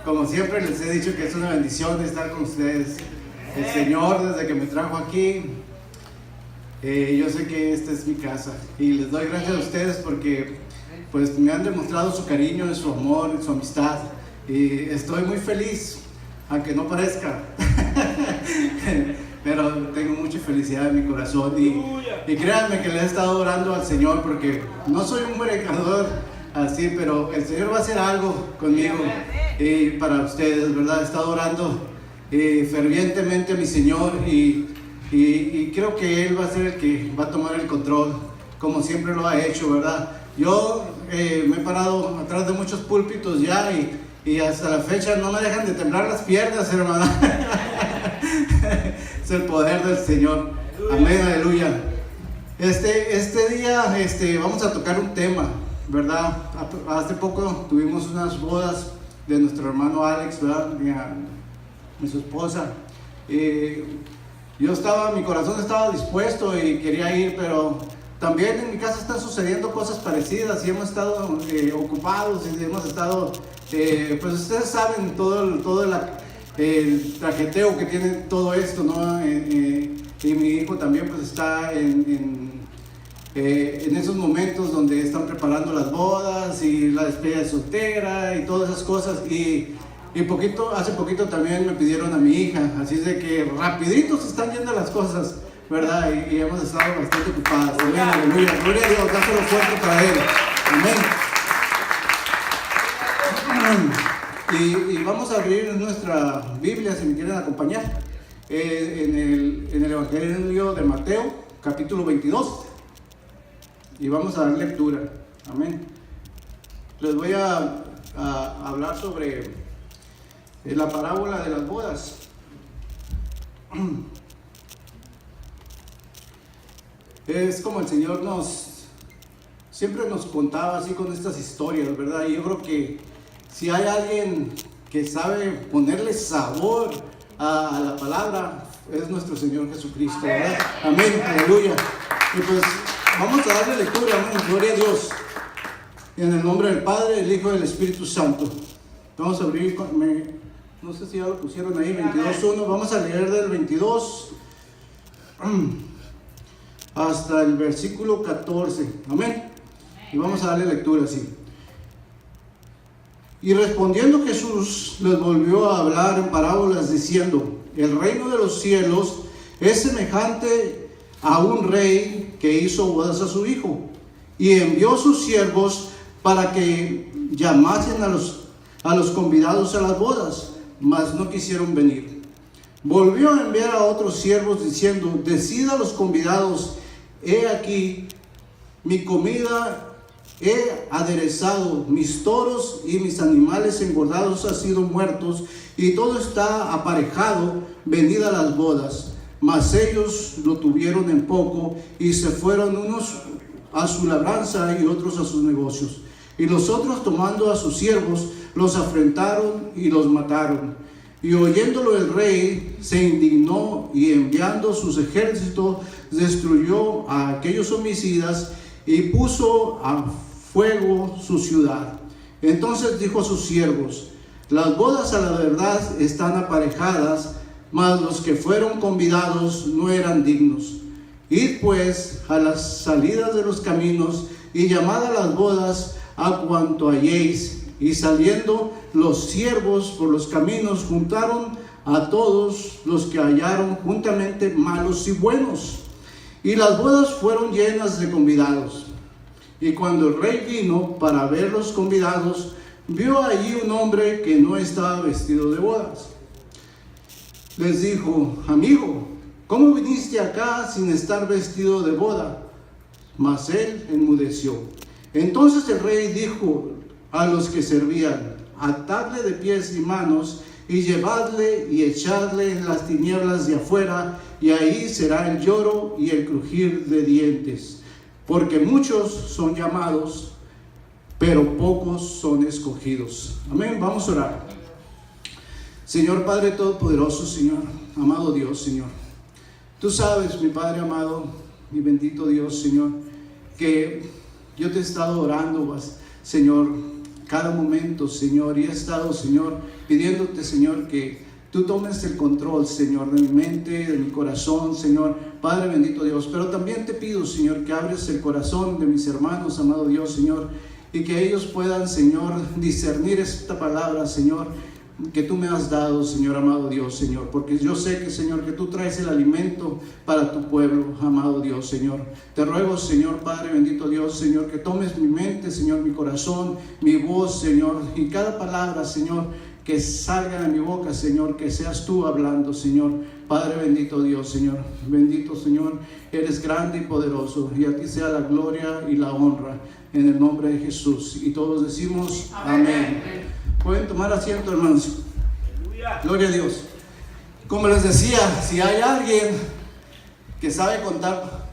Como siempre les he dicho que es una bendición estar con ustedes. El Señor, desde que me trajo aquí, yo sé que esta es mi casa y les doy gracias a ustedes porque pues me han demostrado su cariño, su amor, su amistad, y estoy muy feliz, aunque no parezca. Pero tengo mucha felicidad en mi corazón y créanme que le he estado orando al Señor porque no soy un predicador así, pero el Señor va a hacer algo conmigo y para ustedes, ¿verdad? He estado orando fervientemente a mi Señor y creo que Él va a ser el que va a tomar el control, como siempre lo ha hecho, ¿verdad? Yo me he parado atrás de muchos púlpitos ya y hasta la fecha no me dejan de temblar las piernas, hermano. Es el poder del Señor. Amén, aleluya. Este día vamos a tocar un tema, ¿verdad? Hace poco tuvimos unas bodas de nuestro hermano Alex, ¿verdad? Y su esposa. Mi corazón estaba dispuesto y quería ir, pero también en mi casa están sucediendo cosas parecidas y hemos estado ocupados y hemos estado, pues ustedes saben todo el trajeteo que tiene todo esto, ¿no? Y mi hijo también pues está en esos momentos donde están preparando las bodas y la despedida de soltera y todas esas cosas hace poquito también me pidieron a mi hija, así es de que rapidito se están yendo las cosas, ¿verdad? Y hemos estado bastante ocupadas. Amén, aleluya, gloria a Dios, dáselo fuerte para Él. Amén. Y vamos a abrir nuestra Biblia, si me quieren acompañar, en el Evangelio de Mateo, capítulo 22. Y vamos a dar lectura. Amén. Les voy a hablar sobre la parábola de las bodas. Es como el Señor siempre nos contaba así con estas historias, ¿verdad? Y yo creo que si hay alguien que sabe ponerle sabor a la palabra, es nuestro Señor Jesucristo, ¿verdad? Amén, aleluya. Y pues vamos a darle lectura, amén, gloria a Dios. En el nombre del Padre, del Hijo y del Espíritu Santo. Vamos a abrir, no sé si ya lo pusieron ahí, 22.1. Vamos a leer del 22 hasta el versículo 14. Amén. Y vamos a darle lectura así. Y respondiendo Jesús les volvió a hablar en parábolas diciendo: el reino de los cielos es semejante a un rey que hizo bodas a su hijo y envió sus siervos para que llamasen a los convidados a las bodas, mas no quisieron venir. Volvió a enviar a otros siervos diciendo: decid a los convidados, he aquí mi comida he aderezado, mis toros y mis animales engordados han sido muertos, y todo está aparejado, venid a las bodas. Mas ellos lo tuvieron en poco, y se fueron unos a su labranza y otros a sus negocios. Y los otros, tomando a sus siervos, los afrentaron y los mataron. Y oyéndolo el rey se indignó, y enviando sus ejércitos destruyó a aquellos homicidas y puso a fuego su ciudad. Entonces dijo a sus siervos: las bodas a la verdad están aparejadas, mas los que fueron convidados no eran dignos. Id pues a las salidas de los caminos y llamad a las bodas a cuanto halléis. Y saliendo los siervos por los caminos, juntaron a todos los que hallaron, juntamente malos y buenos. Y las bodas fueron llenas de convidados. Y cuando el rey vino para ver los convidados, vio allí un hombre que no estaba vestido de bodas. Les dijo: amigo, ¿cómo viniste acá sin estar vestido de boda? Mas él enmudeció. Entonces el rey dijo a los que servían: atadle de pies y manos y llevadle y echadle en las tinieblas de afuera, y ahí será el lloro y el crujir de dientes. Porque muchos son llamados, pero pocos son escogidos. Amén. Vamos a orar. Señor Padre Todopoderoso, Señor, amado Dios, Señor. Tú sabes, mi Padre amado, mi bendito Dios, Señor, que yo te he estado orando, Señor, cada momento, Señor, y he estado, Señor, pidiéndote, Señor, que tú tomes el control, Señor, de mi mente, de mi corazón, Señor, Padre bendito Dios. Pero también te pido, Señor, que abres el corazón de mis hermanos, amado Dios, Señor, y que ellos puedan, Señor, discernir esta palabra, Señor, que tú me has dado, Señor, amado Dios, Señor, porque yo sé que, Señor, que tú traes el alimento para tu pueblo, amado Dios, Señor. Te ruego, Señor, Padre bendito Dios, Señor, que tomes mi mente, Señor, mi corazón, mi voz, Señor, y cada palabra, Señor, que salga de mi boca, Señor, que seas tú hablando, Señor. Padre bendito Dios, Señor, bendito Señor, eres grande y poderoso, y a ti sea la gloria y la honra, en el nombre de Jesús. Y todos decimos amén. Pueden tomar asiento, hermanos. Gloria a Dios. Como les decía, si hay alguien que sabe contar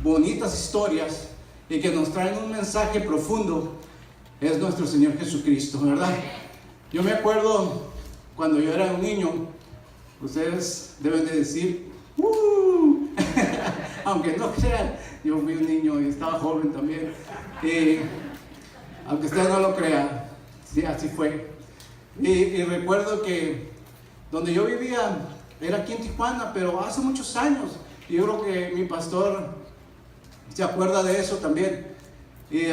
bonitas historias y que nos traen un mensaje profundo, es nuestro Señor Jesucristo, ¿verdad? Yo me acuerdo cuando yo era un niño, ustedes deben de decir, aunque no crean, yo fui un niño y estaba joven también, aunque ustedes no lo crean, sí, así fue. Y recuerdo que donde yo vivía era aquí en Tijuana, pero hace muchos años, y yo creo que mi pastor se acuerda de eso también. Y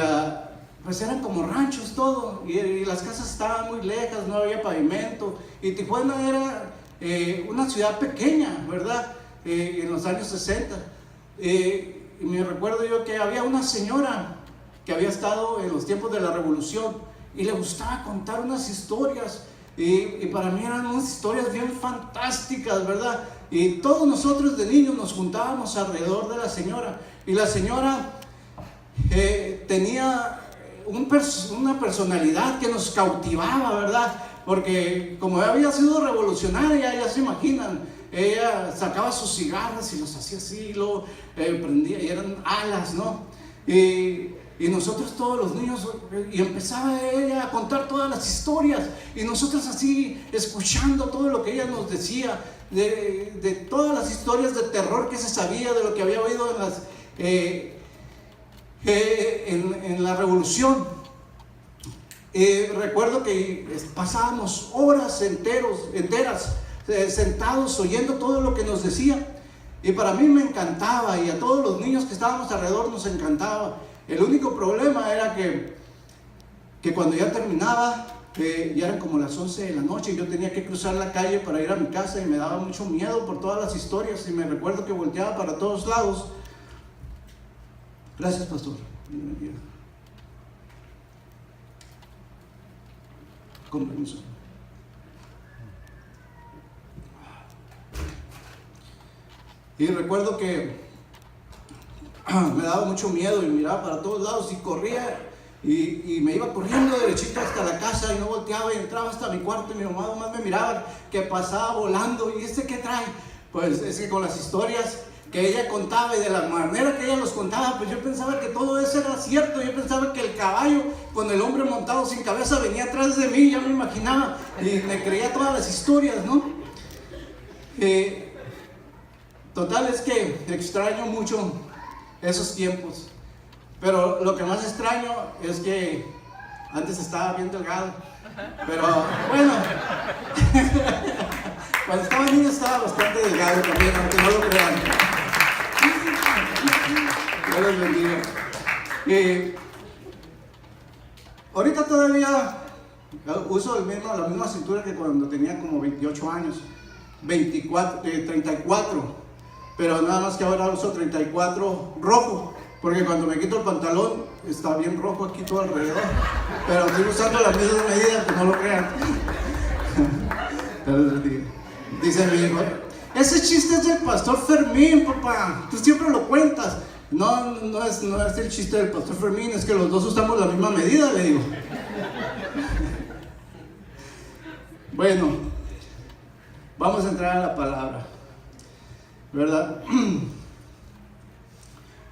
pues eran como ranchos todo, y las casas estaban muy lejas, no había pavimento, y Tijuana era una ciudad pequeña, ¿verdad? En los años 60. Y me recuerdo yo que había una señora que había estado en los tiempos de la Revolución y le gustaba contar unas historias, y para mí eran unas historias bien fantásticas, ¿verdad? Y todos nosotros de niños nos juntábamos alrededor de la señora, y la señora tenía una personalidad que nos cautivaba, ¿verdad? Porque como había sido revolucionaria, ya se imaginan, ella sacaba sus cigarros y los hacía así, y luego prendía, y eran alas, ¿no? Y nosotros todos los niños, y empezaba ella a contar todas las historias, y nosotros así escuchando todo lo que ella nos decía, de todas las historias de terror que se sabía, de lo que había oído en la Revolución. Recuerdo que pasábamos horas enteras sentados oyendo todo lo que nos decía, y para mí me encantaba, y a todos los niños que estábamos alrededor nos encantaba. El único problema era que cuando ya terminaba, ya eran como las 11 de la noche, y yo tenía que cruzar la calle para ir a mi casa, y me daba mucho miedo por todas las historias, y me recuerdo que volteaba para todos lados. Gracias, pastor. Con permiso. Y recuerdo que me daba mucho miedo, y miraba para todos lados y corría, y me iba corriendo derechito hasta la casa, y no volteaba, y entraba hasta mi cuarto, y mi mamá nomás me miraba que pasaba volando. ¿Y qué trae? Pues es que con las historias que ella contaba y de la manera que ella los contaba, pues yo pensaba que todo eso era cierto. Yo pensaba que el caballo con el hombre montado sin cabeza venía atrás de mí, ya me imaginaba, y me creía todas las historias, ¿no? Total es que extraño mucho esos tiempos, pero lo que más extraño es que antes estaba bien delgado, pero bueno, cuando estaba niño estaba bastante delgado también, aunque no lo crean. Dios les bendiga. Ahorita todavía uso la misma cintura que cuando tenía como 28 años, 34, pero nada más que ahora uso 34 rojo, porque cuando me quito el pantalón está bien rojo aquí todo alrededor, pero estoy usando la misma medida, que no lo crean. Dice mi hijo, ese chiste es del pastor Fermín, papá, tú siempre lo cuentas. No es el chiste del pastor Fermín, es que los dos usamos la misma medida, le digo. Bueno, vamos a entrar a la palabra, ¿verdad?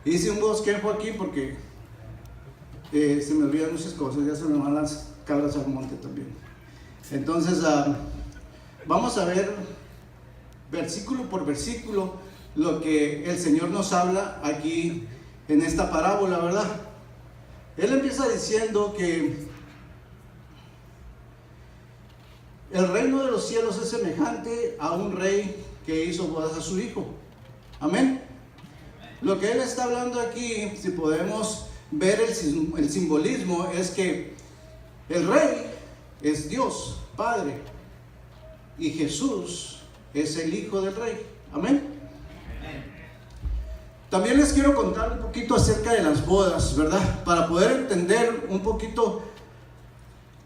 Hice un bosquejo aquí porque se me olvidan muchas cosas, ya se me van las cabras al monte también. Entonces, vamos a ver versículo por versículo lo que el Señor nos habla aquí en esta parábola, ¿verdad? Él empieza diciendo que el reino de los cielos es semejante a un rey que hizo bodas a su hijo. Amén. Lo que él está hablando aquí, si podemos ver el simbolismo, es que el rey es Dios, Padre, y Jesús es el Hijo del Rey. Amén. También les quiero contar un poquito acerca de las bodas, ¿verdad? Para poder entender un poquito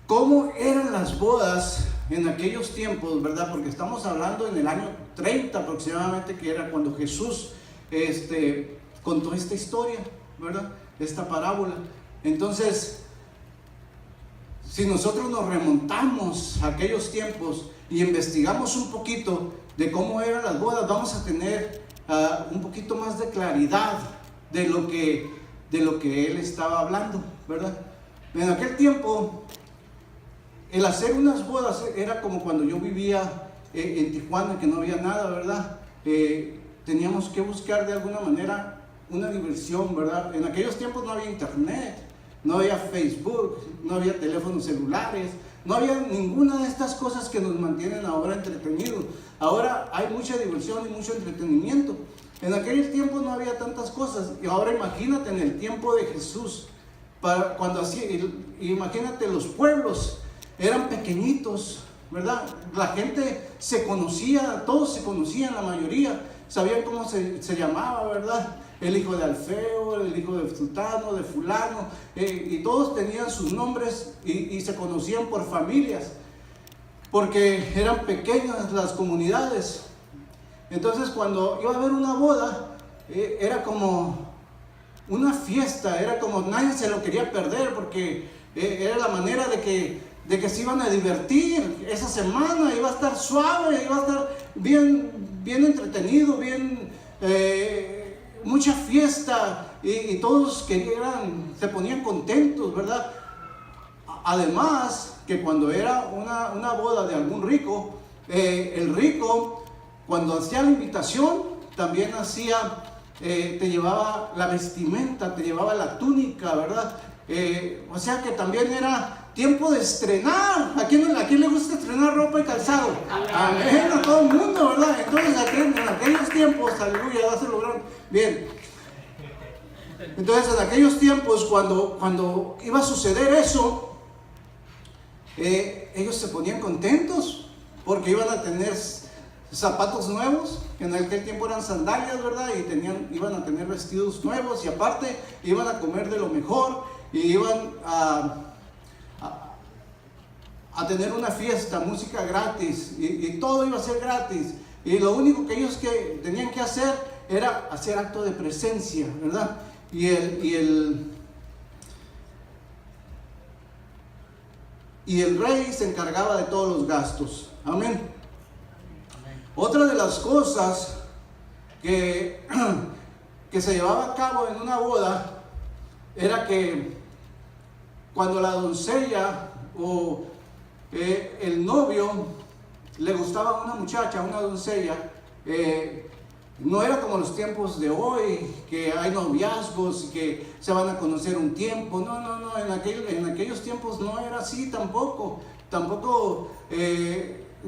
cómo eran las bodas en aquellos tiempos, ¿verdad? Porque estamos hablando en el año 30 aproximadamente, que era cuando Jesús contó esta historia, ¿verdad? Esta parábola. Entonces, si nosotros nos remontamos a aquellos tiempos y investigamos un poquito de cómo eran las bodas, vamos a tener un poquito más de claridad de lo que él estaba hablando, ¿verdad? En aquel tiempo, el hacer unas bodas era como cuando yo vivía en Tijuana, que no había nada, ¿verdad? Teníamos que buscar de alguna manera una diversión, ¿verdad? En aquellos tiempos no había internet, no había Facebook, no había teléfonos celulares, no había ninguna de estas cosas que nos mantienen ahora entretenidos. Ahora hay mucha diversión y mucho entretenimiento. En aquellos tiempos no había tantas cosas. Y ahora imagínate en el tiempo de Jesús, imagínate, los pueblos eran pequeñitos, ¿verdad? La gente se conocía, todos se conocían, la mayoría sabían cómo se llamaba, ¿verdad? El hijo de Alfeo, el hijo de Sultano, de fulano, y todos tenían sus nombres y se conocían por familias, porque eran pequeñas las comunidades. Entonces cuando iba a haber una boda, era como una fiesta, era como nadie se lo quería perder, porque era la manera de que se iban a divertir esa semana, iba a estar suave, iba a estar bien entretenido, mucha fiesta, y todos se ponían contentos, ¿verdad? Además, que cuando era una boda de algún rico, el rico, cuando hacía la invitación, también te llevaba la vestimenta, te llevaba la túnica, ¿verdad? O sea que también era tiempo de estrenar. ¿A quién le gusta estrenar ropa y calzado? Amén, a todo el mundo, ¿verdad? Entonces en aquellos tiempos, aleluya, dáselo bien. Entonces en aquellos tiempos, cuando iba a suceder eso, ellos se ponían contentos porque iban a tener zapatos nuevos, que en aquel tiempo eran sandalias, ¿verdad? Y iban a tener vestidos nuevos, y aparte iban a comer de lo mejor, y iban a tener una fiesta, música gratis, y todo iba a ser gratis. Y lo único que ellos tenían que hacer era hacer acto de presencia, ¿verdad? Y el rey se encargaba de todos los gastos. Amén. Otra de las cosas que se llevaba a cabo en una boda era que cuando la doncella o el novio le gustaba a una muchacha, a una doncella, no era como los tiempos de hoy, que hay noviazgos y que se van a conocer un tiempo. No, en aquellos tiempos no era así tampoco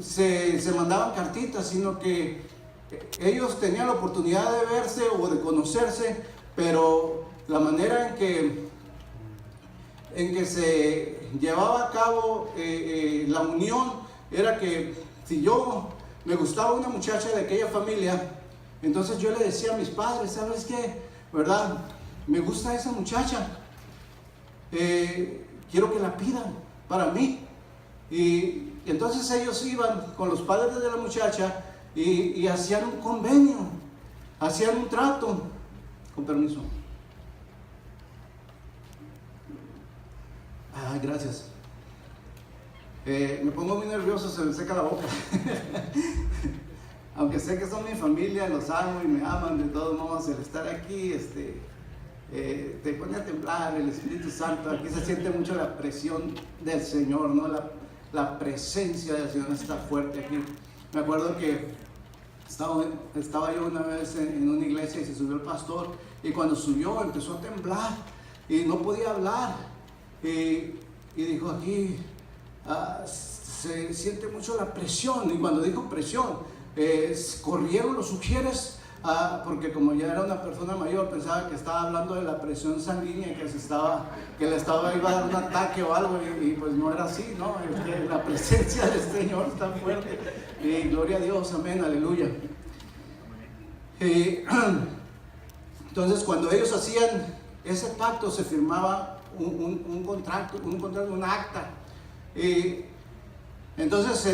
se mandaban cartitas, sino que ellos tenían la oportunidad de verse o de conocerse, pero la manera en que se llevaba a cabo la unión era que si yo me gustaba una muchacha de aquella familia, entonces yo le decía a mis padres, ¿sabes qué? ¿Verdad? Me gusta esa muchacha, quiero que la pidan para mí. Y entonces ellos iban con los padres de la muchacha y hacían un convenio, hacían un trato. Con permiso. Gracias. Me pongo muy nervioso, se me seca la boca. Aunque sé que son mi familia, los amo y me aman, de todos modos, el estar aquí, te pone a temblar el Espíritu Santo. Aquí se siente mucho la presión del Señor, ¿no? La presencia del Señor está fuerte aquí. Me acuerdo que estaba yo una vez en una iglesia y se subió el pastor, y cuando subió empezó a temblar y no podía hablar, y dijo aquí, se siente mucho la presión. Y cuando dijo presión, corrieron los sugieres, porque como ya era una persona mayor, pensaba que estaba hablando de la presión sanguínea, que iba a dar un ataque o algo, y pues no era así, ¿no? La presencia del Señor está fuerte, y gloria a Dios, amén, aleluya. Entonces, cuando ellos hacían ese pacto, se firmaba un contrato, un acta. Entonces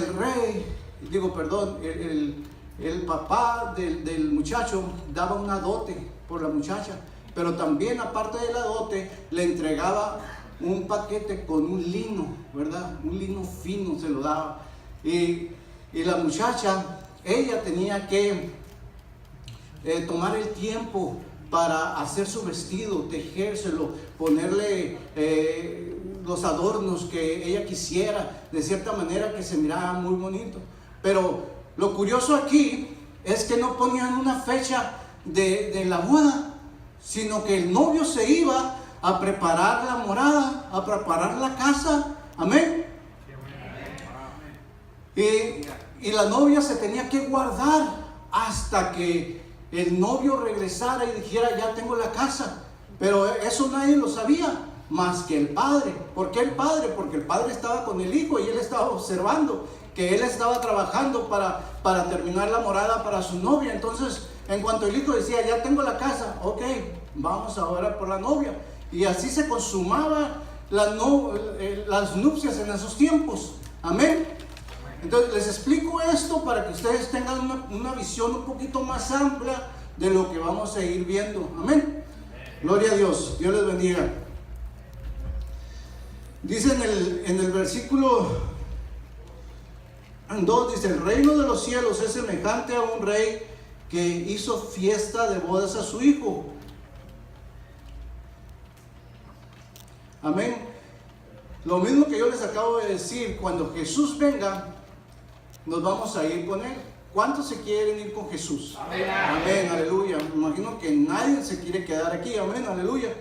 el papá del muchacho daba una dote por la muchacha, pero también, aparte de la dote, le entregaba un paquete con un lino, ¿verdad? Un lino fino se lo daba. Y la muchacha, ella tenía que tomar el tiempo para hacer su vestido, tejérselo, ponerle los adornos que ella quisiera, de cierta manera que se mirara muy bonito. Pero lo curioso aquí es que no ponían una fecha de la boda, sino que el novio se iba a preparar la morada, a preparar la casa, amén. Y la novia se tenía que guardar hasta que el novio regresara y dijera: ya tengo la casa. Pero eso nadie lo sabía, más que el padre. ¿Por qué el padre? Porque el padre estaba con el hijo y él estaba observando que él estaba trabajando para terminar la morada para su novia. Entonces, en cuanto el hijo decía: ya tengo la casa, ok, vamos a orar por la novia. Y así se consumaba las nupcias en esos tiempos, amén. Entonces les explico esto para que ustedes tengan una visión un poquito más amplia de lo que vamos a ir viendo, amén. Gloria a Dios, Dios les bendiga. Dice en el versículo 2, dice: el reino de los cielos es semejante a un rey que hizo fiesta de bodas a su hijo. Amén. Lo mismo que yo les acabo de decir, cuando Jesús venga, nos vamos a ir con Él. ¿Cuántos se quieren ir con Jesús? Amén. Amén, aleluya. Me imagino que nadie se quiere quedar aquí, amén, aleluya.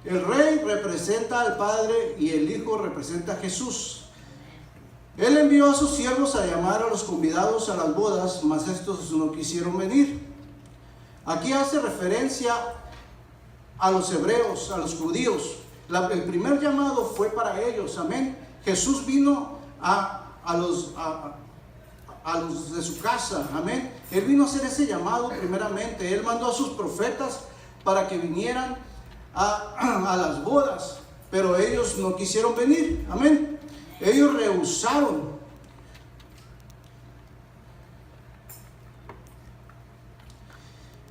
El rey representa al Padre y el Hijo representa a Jesús. Él envió a sus siervos a llamar a los convidados a las bodas, mas estos no quisieron venir. Aquí hace referencia a los hebreos, a los judíos. El primer llamado fue para ellos, amén. Jesús vino a los de su casa, amén. Él vino a hacer ese llamado primeramente. Él mandó a sus profetas para que vinieran a las bodas, pero ellos no quisieron venir, amén. Ellos rehusaron.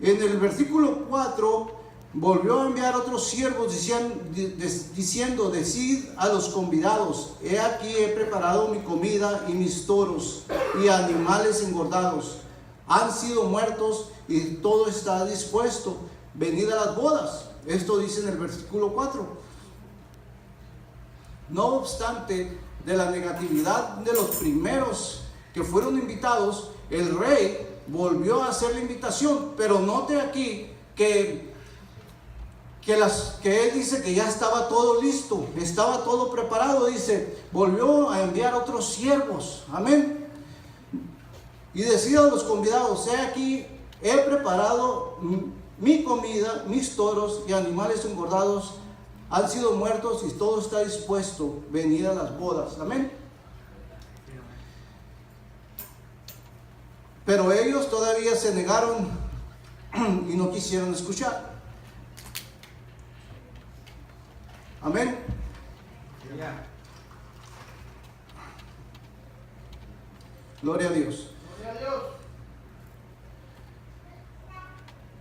En el versículo 4 volvió a enviar otros siervos diciendo: decid a los convidados: he aquí he preparado mi comida, y mis toros y animales engordados han sido muertos, y todo está dispuesto, venid a las bodas. Esto dice en el versículo 4. No obstante de la negatividad de los primeros que fueron invitados, el rey volvió a hacer la invitación. Pero note aquí que él dice que ya estaba todo listo, estaba todo preparado. Dice: volvió a enviar otros siervos, amén. Y decía a los convidados: he aquí he preparado mi comida, mis toros y animales engordados han sido muertos, y todo está dispuesto, venid a las bodas, amén. Pero ellos todavía se negaron y no quisieron escuchar, amén. Gloria a Dios. Gloria a Dios.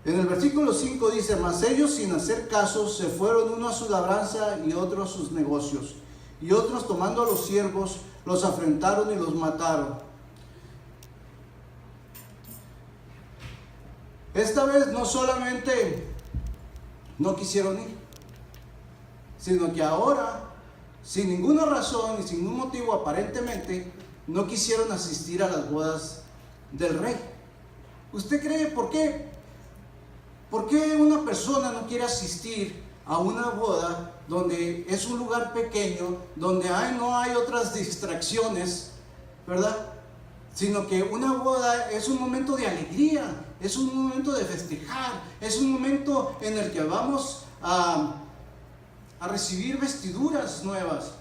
En el versículo 5 dice: mas ellos, sin hacer caso, se fueron, uno a su labranza y otro a sus negocios. Y otros, tomando a los siervos, los afrentaron y los mataron. Esta vez no solamente no quisieron ir, sino que ahora, sin ninguna razón y sin ningún motivo aparentemente, no quisieron asistir a las bodas del rey. ¿Usted cree por qué? ¿Por qué una persona no quiere asistir a una boda donde es un lugar pequeño, donde no hay otras distracciones, ¿verdad? Sino que una boda es un momento de alegría, es un momento de festejar, es un momento en el que vamos a recibir vestiduras nuevas,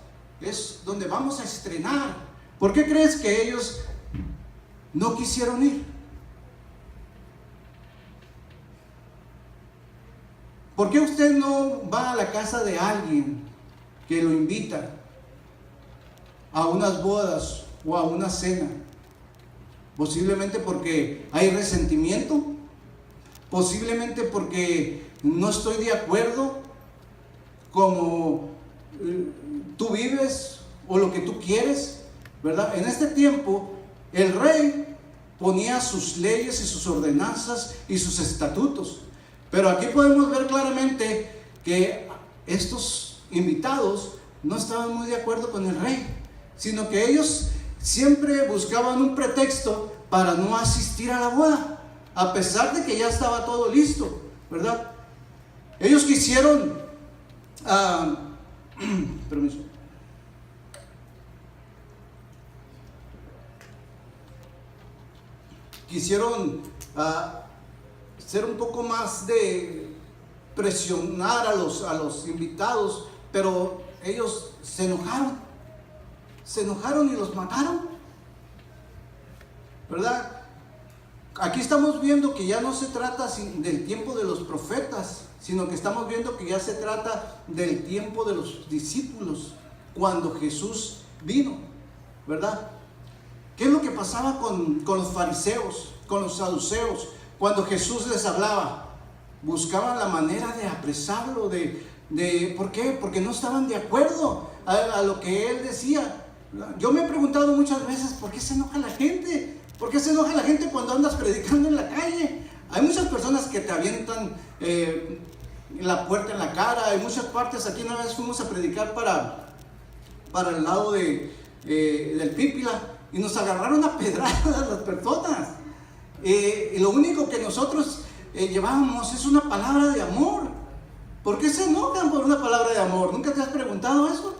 es donde vamos a estrenar. ¿Por qué crees que ellos no quisieron ir? ¿Por qué usted no va a la casa de alguien que lo invita a unas bodas o a una cena? Posiblemente porque hay resentimiento, posiblemente porque no estoy de acuerdo como tú vives o lo que tú quieres, ¿verdad? En este tiempo el rey ponía sus leyes y sus ordenanzas y sus estatutos, pero aquí podemos ver claramente que estos invitados no estaban muy de acuerdo con el rey, sino que ellos siempre buscaban un pretexto para no asistir a la boda, a pesar de que ya estaba todo listo, ¿verdad? Ellos quisieron, permiso, quisieron ser un poco más de presionar a los invitados, pero ellos se enojaron y los mataron, ¿verdad? Aquí estamos viendo que ya no se trata del tiempo de los profetas, sino que estamos viendo que ya se trata del tiempo de los discípulos, cuando Jesús vino, ¿verdad? ¿Qué es lo que pasaba con los fariseos, con los saduceos? Cuando Jesús les hablaba, buscaban la manera de apresarlo, ¿por qué? Porque no estaban de acuerdo a lo que él decía. Yo me he preguntado muchas veces, ¿por qué se enoja la gente? ¿Por qué se enoja la gente cuando andas predicando en la calle? Hay muchas personas que te avientan la puerta en la cara. Hay muchas partes. Aquí una vez fuimos a predicar para el lado del Pípila y nos agarraron a pedradas las personas. Y lo único que nosotros llevábamos es una palabra de amor. ¿Por qué se enojan por una palabra de amor? ¿Nunca te has preguntado eso?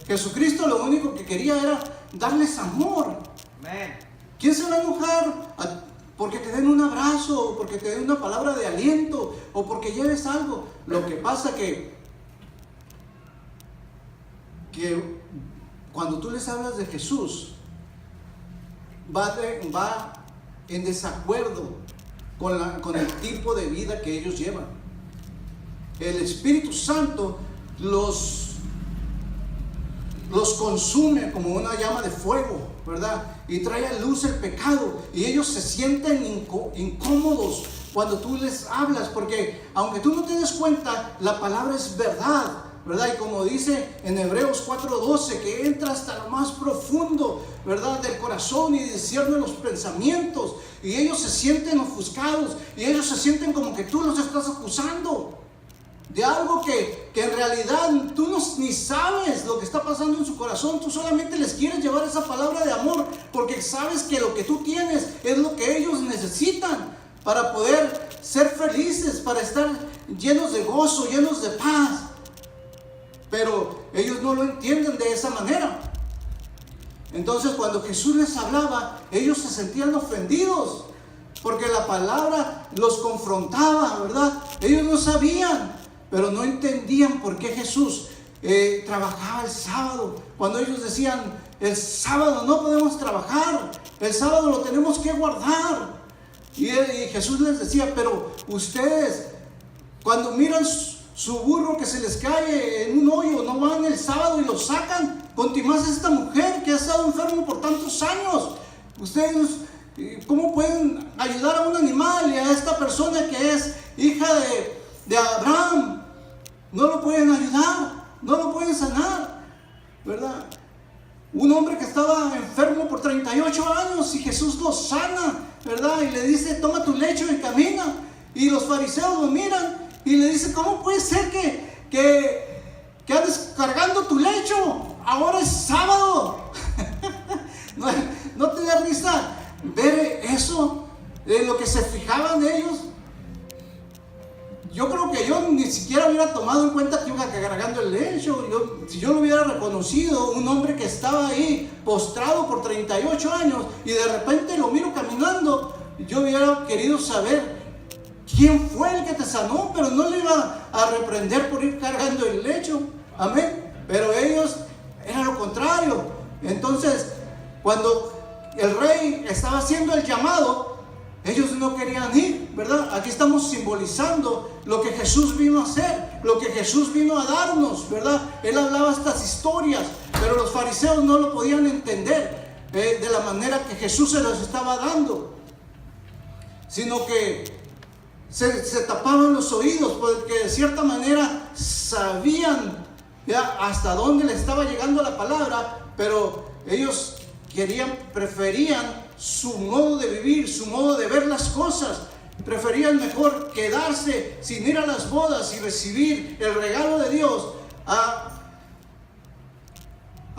Jesucristo lo único que quería era darles amor. Amén. ¿Quién se va a enojar porque te den un abrazo, o porque te den una palabra de aliento, o porque lleves algo? Lo que pasa que cuando tú les hablas de Jesús, va en desacuerdo con el tipo de vida que ellos llevan. El Espíritu Santo los consume como una llama de fuego, ¿verdad? Y trae a luz el pecado, y ellos se sienten incómodos cuando tú les hablas, porque aunque tú no te des cuenta, la palabra es verdad, ¿verdad? Y como dice en Hebreos 4:12, que entra hasta lo más profundo, ¿verdad?, del corazón, y discierne los pensamientos, y ellos se sienten ofuscados, y ellos se sienten como que tú los estás acusando de algo que en realidad tú ni sabes lo que está pasando en su corazón. Tú solamente les quieres llevar esa palabra de amor, porque sabes que lo que tú tienes es lo que ellos necesitan para poder ser felices, para estar llenos de gozo, llenos de paz. Pero ellos no lo entienden de esa manera. Entonces, cuando Jesús les hablaba, ellos se sentían ofendidos, porque la palabra los confrontaba, ¿verdad? Ellos no sabían, pero no entendían por qué Jesús trabajaba el sábado. Cuando ellos decían, el sábado no podemos trabajar, el sábado lo tenemos que guardar. Y Jesús les decía, pero ustedes, cuando miran su burro que se les cae en un hoyo, no van el sábado y lo sacan. Continuás esta mujer que ha estado enferma por tantos años. Ustedes, ¿cómo pueden ayudar a un animal y a esta persona que es hija de Abraham? No lo pueden ayudar, no lo pueden sanar, ¿verdad? Un hombre que estaba enfermo por 38 años y Jesús lo sana, ¿verdad? Y le dice, toma tu lecho y camina. Y los fariseos lo miran y le dicen, ¿cómo puede ser que andes cargando tu lecho? Ahora es sábado. ¿No te da risa ver eso? De lo que se fijaban ellos. yo creo que yo ni siquiera hubiera tomado en cuenta que iba cargando el lecho. Si yo lo hubiera reconocido, un hombre que estaba ahí postrado por 38 años y de repente lo miro caminando, yo hubiera querido saber quién fue el que te sanó, pero no le iba a reprender por ir cargando el lecho. Amén. Pero ellos era lo contrario. Entonces, cuando el rey estaba haciendo el llamado, ellos no querían ir, ¿verdad? Aquí estamos simbolizando lo que Jesús vino a hacer, lo que Jesús vino a darnos, ¿verdad? Él hablaba estas historias, pero los fariseos no lo podían entender de la manera que Jesús se los estaba dando, sino que se tapaban los oídos, porque de cierta manera sabían ya hasta dónde le estaba llegando la palabra, pero ellos preferían su modo de vivir, su modo de ver las cosas. Preferían mejor quedarse sin ir a las bodas y recibir el regalo de Dios a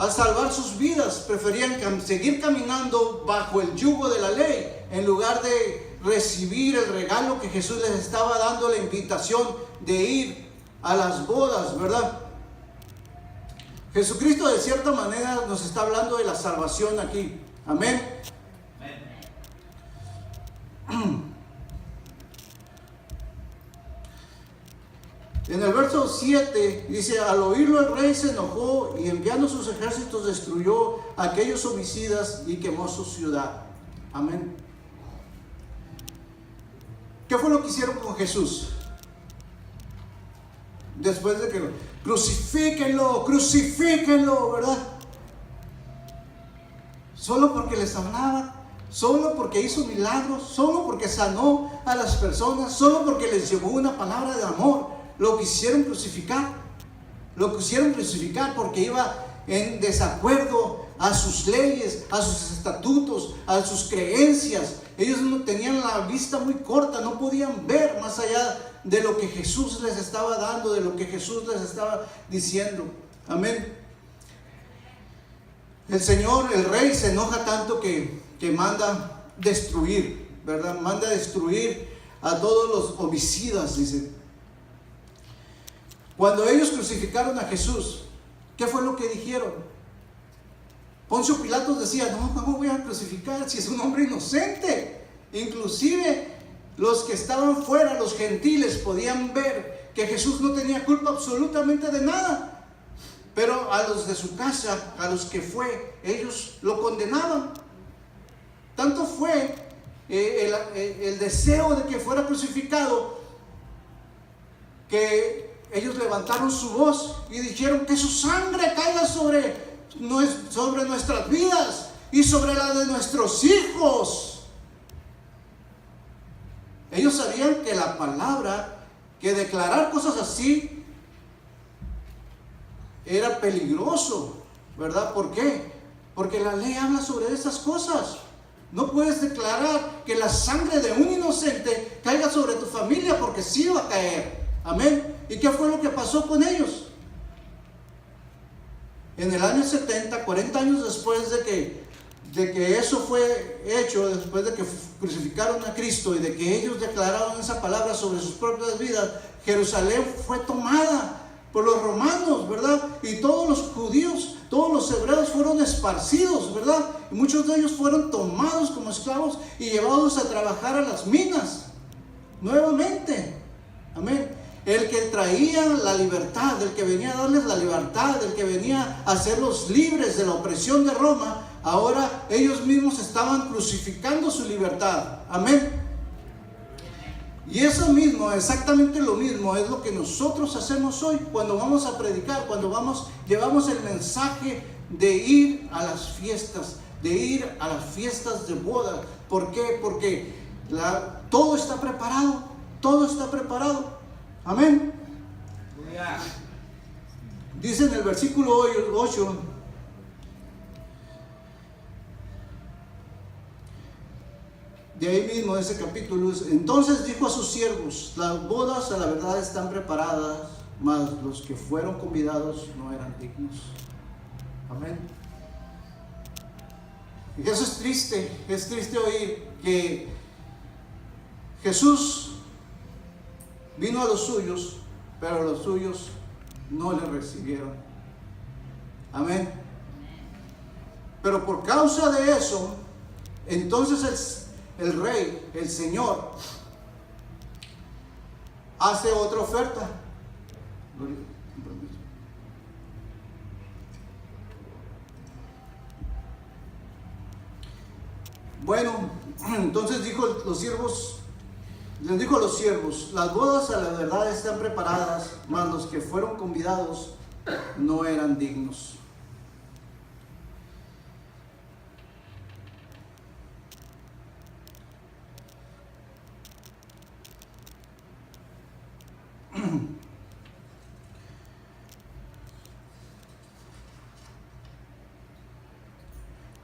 salvar sus vidas. Preferían seguir caminando bajo el yugo de la ley en lugar de recibir el regalo que Jesús les estaba dando, la invitación de ir a las bodas, ¿verdad? Jesucristo de cierta manera nos está hablando de la salvación aquí. Amén. En el verso 7 dice: al oírlo el rey se enojó y enviando sus ejércitos destruyó a aquellos homicidas y quemó su ciudad. Amén. ¿Qué fue lo que hicieron con Jesús? Después de que crucifíquenlo, ¿verdad? Solo porque les hablaba, solo porque hizo milagros, solo porque sanó a las personas, solo porque les llevó una palabra de amor, lo quisieron crucificar. Lo quisieron crucificar porque iba en desacuerdo a sus leyes, a sus estatutos, a sus creencias. Ellos no tenían la vista muy corta, no podían ver más allá de lo que Jesús les estaba dando, de lo que Jesús les estaba diciendo. Amén. El Señor, el Rey, se enoja tanto que manda destruir, ¿verdad? Manda destruir a todos los homicidas, dice. Cuando ellos crucificaron a Jesús, ¿qué fue lo que dijeron? Poncio Pilatos decía: no me voy a crucificar si es un hombre inocente. Inclusive los que estaban fuera, los gentiles, podían ver que Jesús no tenía culpa absolutamente de nada. Pero a los de su casa, a los que fue, ellos lo condenaban. Tanto fue el deseo de que fuera crucificado que ellos levantaron su voz y dijeron: que su sangre caiga sobre nuestras vidas y sobre la de nuestros hijos. Ellos sabían que la palabra, que declarar cosas así era peligroso, ¿verdad? ¿Por qué? Porque la ley habla sobre esas cosas. No puedes declarar que la sangre de un inocente caiga sobre tu familia, porque sí va a caer. Amén. ¿Y qué fue lo que pasó con ellos? En el año 70, 40 años después de que eso fue hecho, después de que crucificaron a Cristo y de que ellos declararon esa palabra sobre sus propias vidas, Jerusalén fue tomada por los romanos, ¿verdad? Y todos los judíos, todos los hebreos fueron esparcidos, ¿verdad? Y muchos de ellos fueron tomados como esclavos y llevados a trabajar a las minas nuevamente. Amén. El que traía la libertad, el que venía a darles la libertad, el que venía a hacerlos libres de la opresión de Roma, ahora ellos mismos estaban crucificando su libertad. Amén. Y eso mismo, exactamente lo mismo, es lo que nosotros hacemos hoy cuando vamos a predicar, cuando llevamos el mensaje de ir a las fiestas, de boda. ¿Por qué? Porque todo está preparado, todo está preparado. Amén. Dice en el versículo 8: de ahí mismo, de ese capítulo: entonces dijo a sus siervos: las bodas a la verdad están preparadas, mas los que fueron convidados no eran dignos. Amén. Y eso es triste oír que Jesús Vino a los suyos, pero los suyos no le recibieron. Amén. Pero por causa de eso, entonces el rey, el Señor, hace otra oferta. Bueno, entonces les dijo a los siervos, las bodas a la verdad están preparadas, mas los que fueron convidados no eran dignos.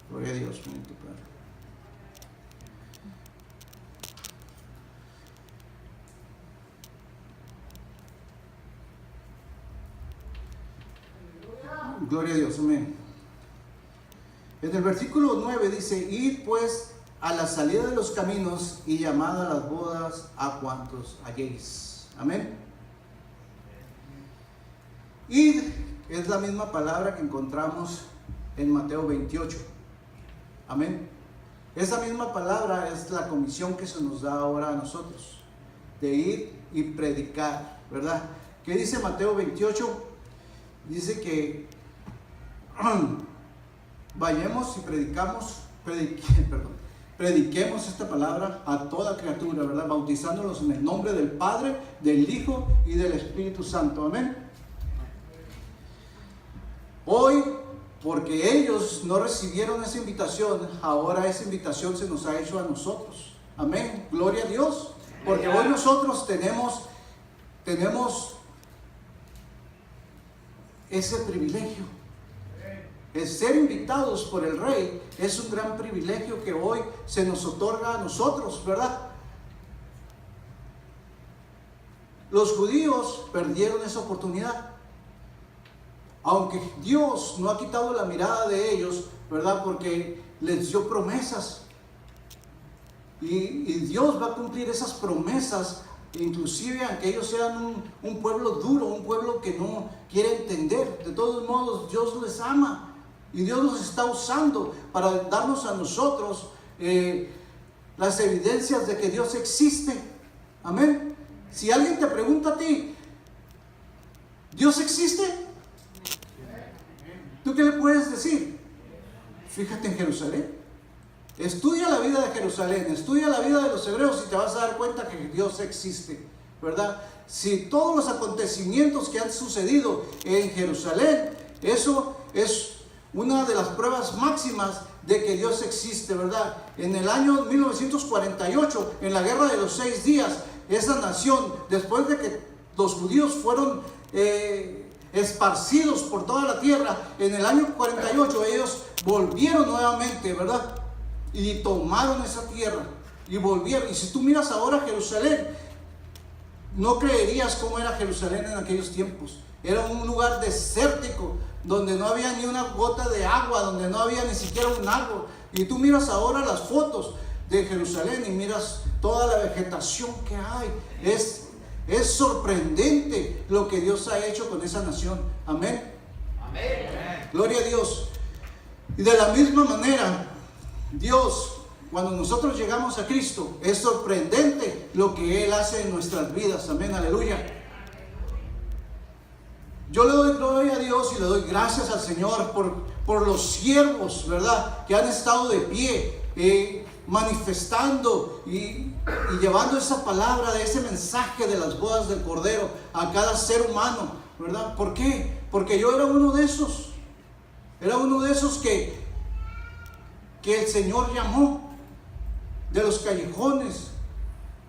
Gloria a Dios, bendito Padre. Gloria a Dios, amén. En el versículo 9 dice: id pues a la salida de los caminos y llamad a las bodas a cuantos halléis. Amén. Id es la misma palabra que encontramos en Mateo 28. Amén. Esa misma palabra es la comisión que se nos da ahora a nosotros, de ir y predicar, ¿verdad? ¿Qué dice Mateo 28? Dice que vayamos y prediquemos esta palabra a toda criatura, ¿verdad? Bautizándolos en el nombre del Padre, del Hijo y del Espíritu Santo. Amén. Hoy, porque ellos no recibieron esa invitación, ahora esa invitación se nos ha hecho a nosotros. Amén. Gloria a Dios. Porque hoy nosotros tenemos ese privilegio. El ser invitados por el Rey es un gran privilegio que hoy se nos otorga a nosotros, ¿verdad? Los judíos perdieron esa oportunidad. Aunque Dios no ha quitado la mirada de ellos, ¿verdad? Porque les dio promesas. Y Dios va a cumplir esas promesas, inclusive aunque ellos sean un pueblo duro, un pueblo que no quiere entender. De todos modos, Dios les ama. Y Dios los está usando para darnos a nosotros las evidencias de que Dios existe. Amén. Si alguien te pregunta a ti, ¿Dios existe? ¿Tú qué le puedes decir? Fíjate en Jerusalén. Estudia la vida de Jerusalén, estudia la vida de los hebreos y te vas a dar cuenta que Dios existe, ¿verdad? Si todos los acontecimientos que han sucedido en Jerusalén, eso es una de las pruebas máximas de que Dios existe, ¿verdad? En el año 1948, en la guerra de los 6 días, esa nación, después de que los judíos fueron esparcidos por toda la tierra, en el año 48 ellos volvieron nuevamente, ¿verdad? Y tomaron esa tierra y volvieron. Y si tú miras ahora Jerusalén, no creerías cómo era Jerusalén en aquellos tiempos. Era un lugar desértico, donde no había ni una gota de agua, donde no había ni siquiera un árbol. Y tú miras ahora las fotos de Jerusalén y miras toda la vegetación que hay. Es sorprendente lo que Dios ha hecho con esa nación. Amén. Amén. Gloria a Dios. Y de la misma manera, Dios, cuando nosotros llegamos a Cristo, es sorprendente lo que Él hace en nuestras vidas. Amén. Aleluya. Yo le doy gloria a Dios y le doy gracias al Señor por los siervos, ¿verdad? Que han estado de pie, manifestando y llevando esa palabra, de ese mensaje de las bodas del Cordero a cada ser humano, ¿verdad? ¿Por qué? Porque yo era uno de esos. Era uno de esos que el Señor llamó de los callejones,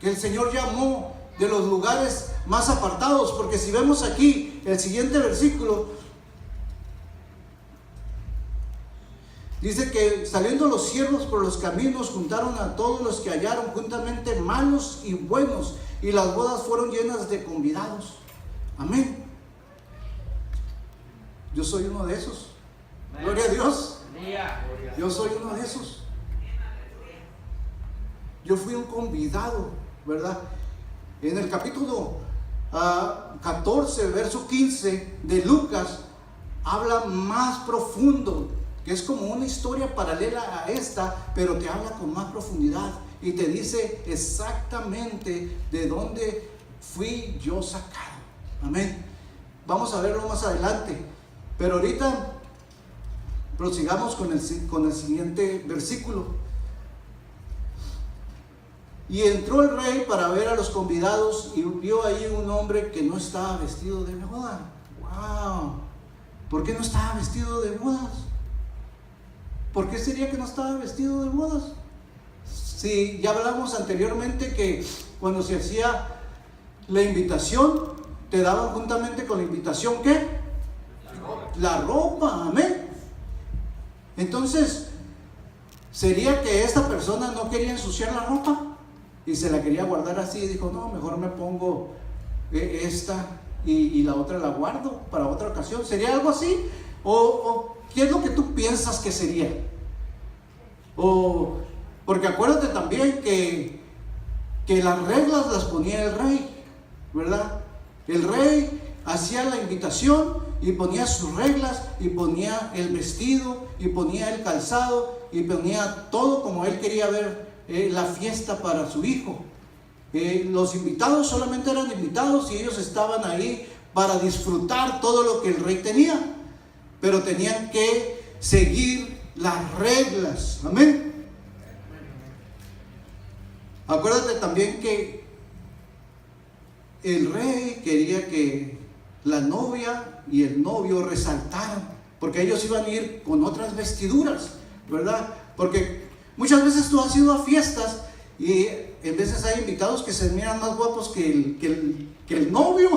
que el Señor llamó de los lugares más apartados. Porque si vemos aquí el siguiente versículo, dice que saliendo los siervos por los caminos, juntaron a todos los que hallaron juntamente, malos y buenos, y las bodas fueron llenas de convidados. Amén. Yo soy uno de esos. Gloria a Dios. Yo soy uno de esos. Yo fui un convidado, ¿verdad? En el capítulo 14, verso 15 de Lucas, habla más profundo, que es como una historia paralela a esta, pero te habla con más profundidad y te dice exactamente de dónde fui yo sacado. Amén. Vamos a verlo más adelante, pero ahorita prosigamos con el siguiente versículo. Y entró el rey para ver a los convidados y vio ahí un hombre que no estaba vestido de boda. ¡Wow! ¿Por qué no estaba vestido de bodas? ¿Por qué sería que no estaba vestido de bodas? Si ya hablamos anteriormente que cuando se hacía la invitación, te daban juntamente con la invitación, ¿qué? La ropa, amén. Entonces, ¿sería que esta persona no quería ensuciar la ropa y se la quería guardar así? Y dijo, no, mejor me pongo esta y la otra la guardo para otra ocasión. ¿Sería algo así? ¿O qué es lo que tú piensas que sería? Porque acuérdate también que las reglas las ponía el rey, ¿verdad? El rey hacía la invitación y ponía sus reglas y ponía el vestido y ponía el calzado y ponía todo como él quería ver la fiesta para su hijo. Los invitados solamente eran invitados y ellos estaban ahí para disfrutar todo lo que el rey tenía, pero tenían que seguir las reglas. Amén. Acuérdate también que el rey quería que la novia y el novio resaltaran, porque ellos iban a ir con otras vestiduras, ¿verdad? Porque muchas veces tú has ido a fiestas y en veces hay invitados que se miran más guapos que el novio.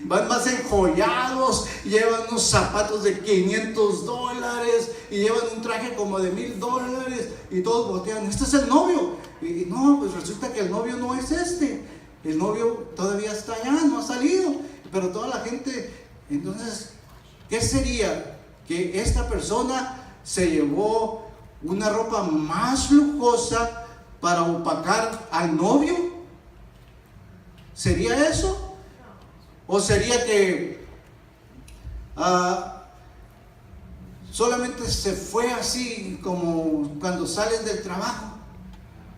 Van más enjollados, llevan unos zapatos de $500 y llevan un traje como de $1,000 y todos voltean, este es el novio. Y no, pues resulta que el novio no es este. El novio todavía está allá, no ha salido. Pero toda la gente, entonces, ¿qué sería? Que esta persona se llevó una ropa más lujosa para opacar al novio. ¿Sería eso? ¿O sería que solamente se fue así como cuando sales del trabajo?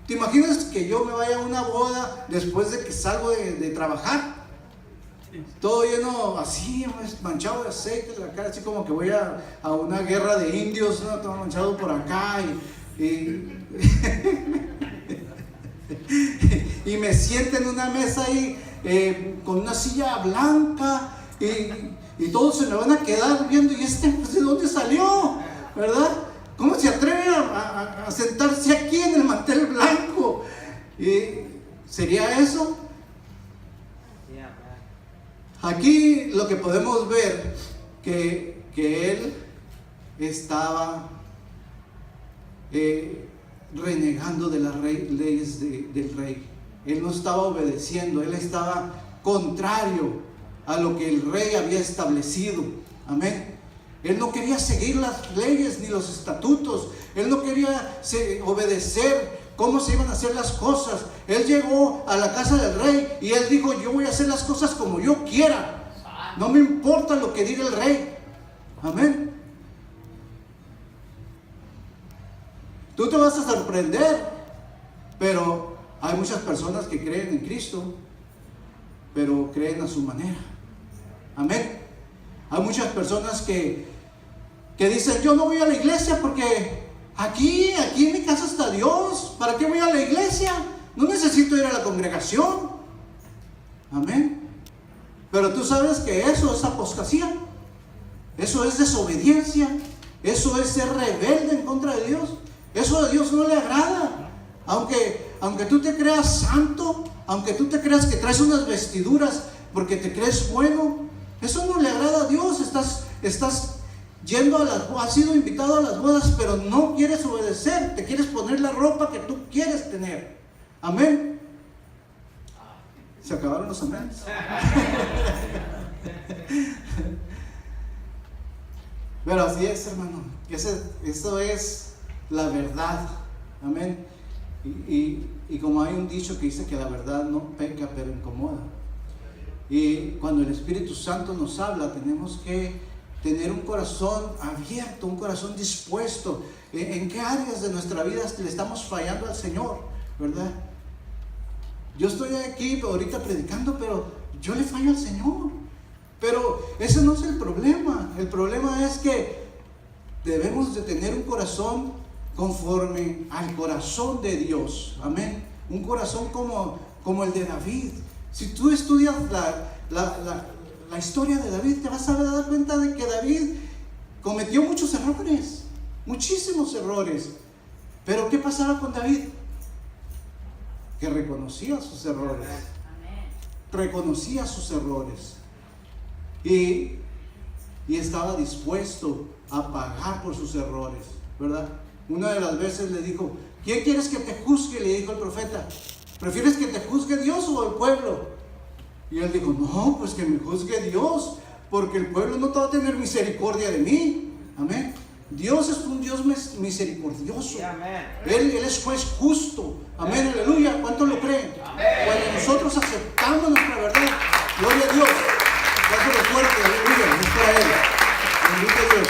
¿Te imaginas que yo me vaya a una boda después de que salgo de trabajar? Todo lleno así, manchado de aceite en la cara, así como que voy a una guerra de indios, ¿no? Todo manchado por acá y me siento en una mesa ahí con una silla blanca y todos se me van a quedar viendo, y pues, ¿de dónde salió? ¿Verdad? ¿Cómo se atreve a sentarse aquí en el mantel blanco? ¿Sería eso? Aquí lo que podemos ver que él estaba renegando de las leyes del rey. Él no estaba obedeciendo, él estaba contrario a lo que el rey había establecido. Amén. Él no quería seguir las leyes ni los estatutos. Él no quería obedecer cómo se iban a hacer las cosas. Él llegó a la casa del rey y él dijo, yo voy a hacer las cosas como yo quiera. No me importa lo que diga el rey. Amén. Tú te vas a sorprender, pero hay muchas personas que creen en Cristo, pero creen a su manera. Amén. Hay muchas personas que dicen, yo no voy a la iglesia porque aquí en mi casa está Dios. ¿Para qué voy a la iglesia? No necesito ir a la congregación. Amén. Pero tú sabes que eso es apostasía. Eso es desobediencia. Eso es ser rebelde en contra de Dios. Eso a Dios no le agrada. Aunque tú te creas santo, aunque tú te creas que traes unas vestiduras porque te crees bueno, eso no le agrada a Dios. Estás yendo has sido invitado a las bodas, pero no quieres obedecer, te quieres poner la ropa que tú quieres tener. Amén. Se acabaron los aménes. Pero así es, hermano. Eso es la verdad. Amén. Y Y como hay un dicho que dice que la verdad no peca, pero incomoda. Y cuando el Espíritu Santo nos habla, tenemos que tener un corazón abierto, un corazón dispuesto. ¿En qué áreas de nuestra vida le estamos fallando al Señor? ¿Verdad? Yo estoy aquí ahorita predicando, pero yo le fallo al Señor. Pero ese no es el problema. El problema es que debemos de tener un corazón conforme al corazón de Dios. Amén. Un corazón como el de David. Si tú estudias la historia de David, te vas a dar cuenta de que David cometió muchos errores, muchísimos errores. Pero ¿qué pasaba con David? Que reconocía sus errores. Reconocía sus errores. Y estaba dispuesto a pagar por sus errores, ¿verdad? Una de las veces le dijo: ¿quién quieres que te juzgue? Le dijo el profeta. ¿Prefieres que te juzgue Dios o el pueblo? Y él dijo: no, pues que me juzgue Dios, porque el pueblo no te va a tener misericordia de mí. Amén. Dios es un Dios misericordioso. Él es juez justo. Amén, aleluya. ¿Cuántos lo creen? Cuando nosotros aceptamos nuestra verdad, gloria a Dios. Dáselo fuerte, aleluya. Es para Él. Bendito Dios.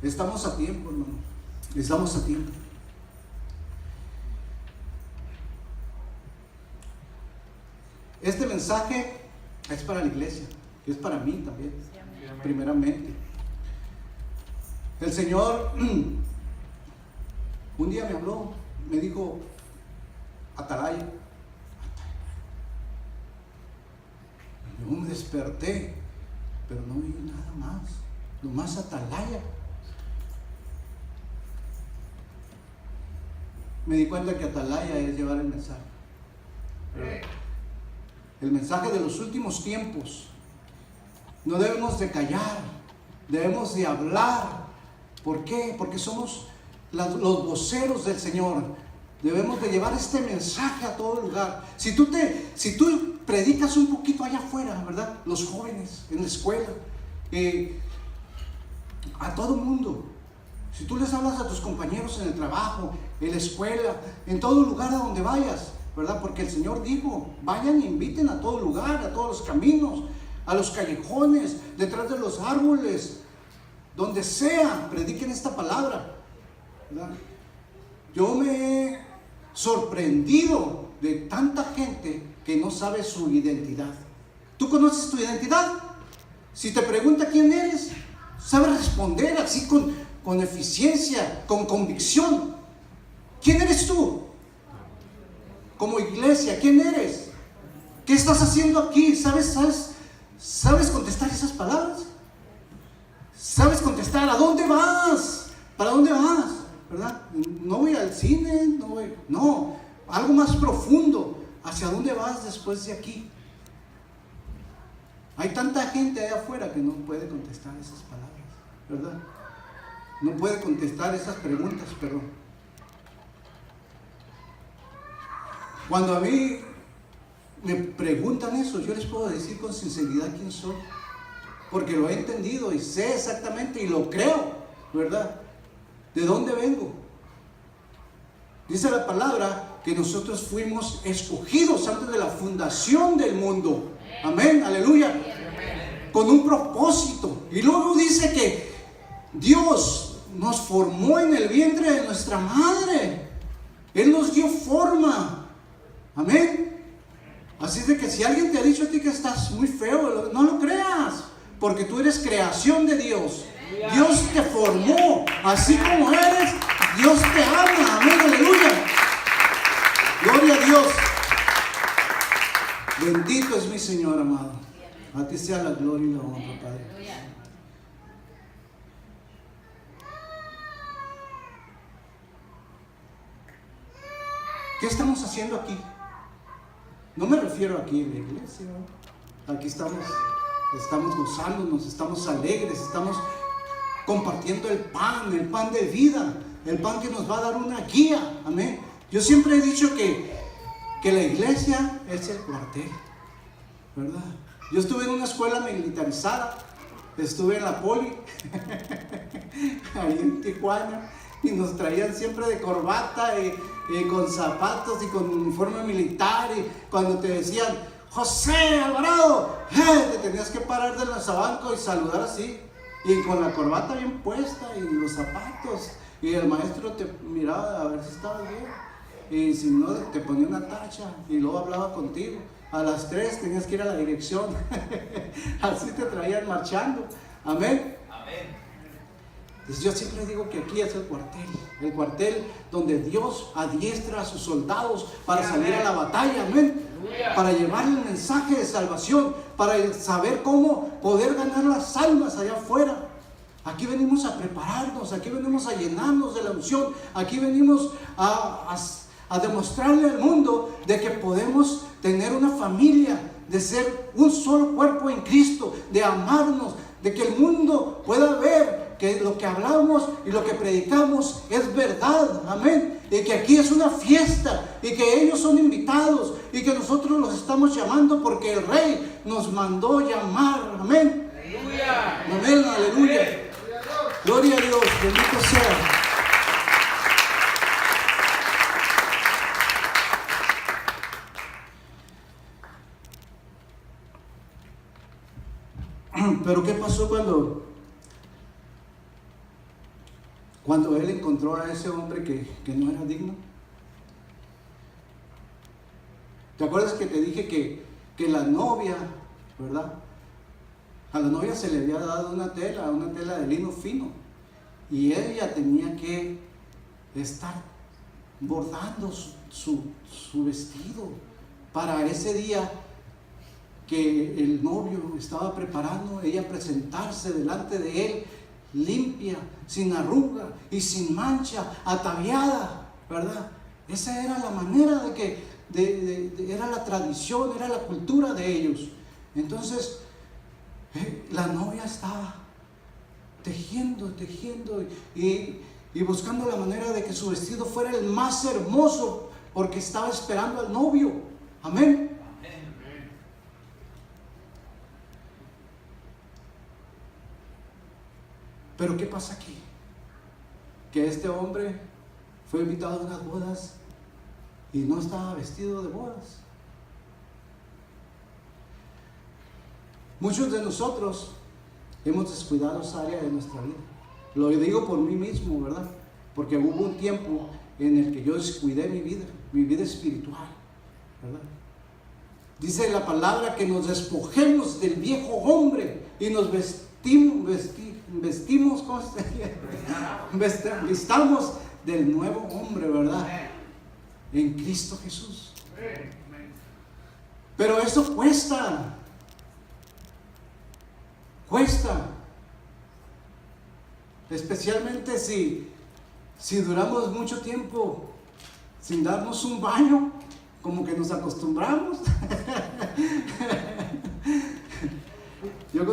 Estamos a tiempo, hermano. Estamos a tiempo. Este mensaje es para la iglesia, es para mí también, primeramente. El Señor un día me habló, me dijo: Atalaya. Yo me desperté, pero no vi nada más, nomás Atalaya. Me di cuenta que Atalaya es llevar el mensaje. El mensaje de los últimos tiempos. No debemos de callar, debemos de hablar. ¿Por qué? Porque somos los voceros del Señor. Debemos de llevar este mensaje a todo lugar. Si tú predicas un poquito allá afuera, ¿verdad? Los jóvenes en la escuela, a todo mundo. Si tú les hablas a tus compañeros en el trabajo, en la escuela, en todo lugar a donde vayas, ¿verdad? Porque el Señor dijo: vayan e inviten a todo lugar, a todos los caminos, a los callejones, detrás de los árboles, donde sea, prediquen esta palabra, ¿verdad? Yo me he sorprendido de tanta gente que no sabe su identidad. ¿Tú conoces tu identidad? Si te pregunta quién eres, sabes responder así con eficiencia, con convicción. ¿Quién eres tú? Como iglesia, ¿quién eres? ¿Qué estás haciendo aquí? ¿Sabes contestar esas palabras? ¿Sabes contestar? ¿A dónde vas? ¿Para dónde vas? ¿Verdad? No voy al cine, no, algo más profundo. ¿Hacia dónde vas después de aquí? Hay tanta gente allá afuera que no puede contestar esas palabras, ¿verdad? No puede contestar esas preguntas, perdón. Cuando a mí me preguntan eso, yo les puedo decir con sinceridad quién soy, porque lo he entendido y sé exactamente y lo creo, ¿verdad? ¿De dónde vengo? Dice la palabra que nosotros fuimos escogidos antes de la fundación del mundo. Amén, aleluya. Con un propósito. Y luego dice que Dios nos formó en el vientre de nuestra madre. Él nos dio forma. Amén. Así de que si alguien te ha dicho a ti que estás muy feo, no lo creas, porque tú eres creación de Dios. Dios te formó así como eres. Dios te ama. Amén, aleluya. Gloria a Dios. Bendito es mi Señor amado. A ti sea la gloria y la honra, Padre. ¿Qué estamos haciendo aquí? No me refiero aquí en la iglesia. Aquí estamos gozándonos, estamos alegres, estamos compartiendo el pan de vida, el pan que nos va a dar una guía. Amén. Yo siempre he dicho que la iglesia es el cuartel, ¿verdad? Yo estuve en una escuela militarizada estuve en la poli, ahí en Tijuana, y nos traían siempre de corbata y con zapatos y con uniforme militar, y cuando te decían, José Alvarado, te tenías que parar del mesabanco y saludar así, y con la corbata bien puesta y los zapatos, y el maestro te miraba a ver si estabas bien, y si no te ponía una tacha y luego hablaba contigo. A las 3 tenías que ir a la dirección. Así te traían marchando. Amén. Entonces yo siempre digo que aquí es el cuartel donde Dios adiestra a sus soldados para salir a la batalla. Amén. Para llevar el mensaje de salvación, para saber cómo poder ganar las almas allá afuera. Aquí venimos a prepararnos, aquí venimos a llenarnos de la unción, aquí venimos a demostrarle al mundo de que podemos tener una familia, de ser un solo cuerpo en Cristo, de amarnos, de que el mundo pueda ver que lo que hablamos y lo que predicamos es verdad, amén, y que aquí es una fiesta y que ellos son invitados y que nosotros los estamos llamando porque el Rey nos mandó llamar, amén. Aleluya. Amén, aleluya. Gloria a Dios, bendito sea. Pero ¿qué pasó cuando él encontró a ese hombre que no era digno? ¿Te acuerdas que te dije que la novia, ¿verdad? A la novia se le había dado una tela de lino fino, y ella tenía que estar bordando su vestido para ese día que el novio estaba preparando, ella presentarse delante de él limpia, sin arruga y sin mancha, ataviada, ¿verdad? Esa era la manera era la tradición, era la cultura de ellos. Entonces la novia estaba tejiendo y buscando la manera de que su vestido fuera el más hermoso, porque estaba esperando al novio. Amén. Pero ¿qué pasa aquí? Que este hombre fue invitado a unas bodas y no estaba vestido de bodas. Muchos de nosotros hemos descuidado esa área de nuestra vida. Lo digo por mí mismo, ¿verdad? Porque hubo un tiempo en el que yo descuidé mi vida espiritual, ¿verdad? Dice la palabra que nos despojemos del viejo hombre y nos vestimos, ¿cómo se dice? Vistamos del nuevo hombre, ¿verdad? En Cristo Jesús. Pero eso cuesta. Especialmente si duramos mucho tiempo sin darnos un baño, como que nos acostumbramos. Yo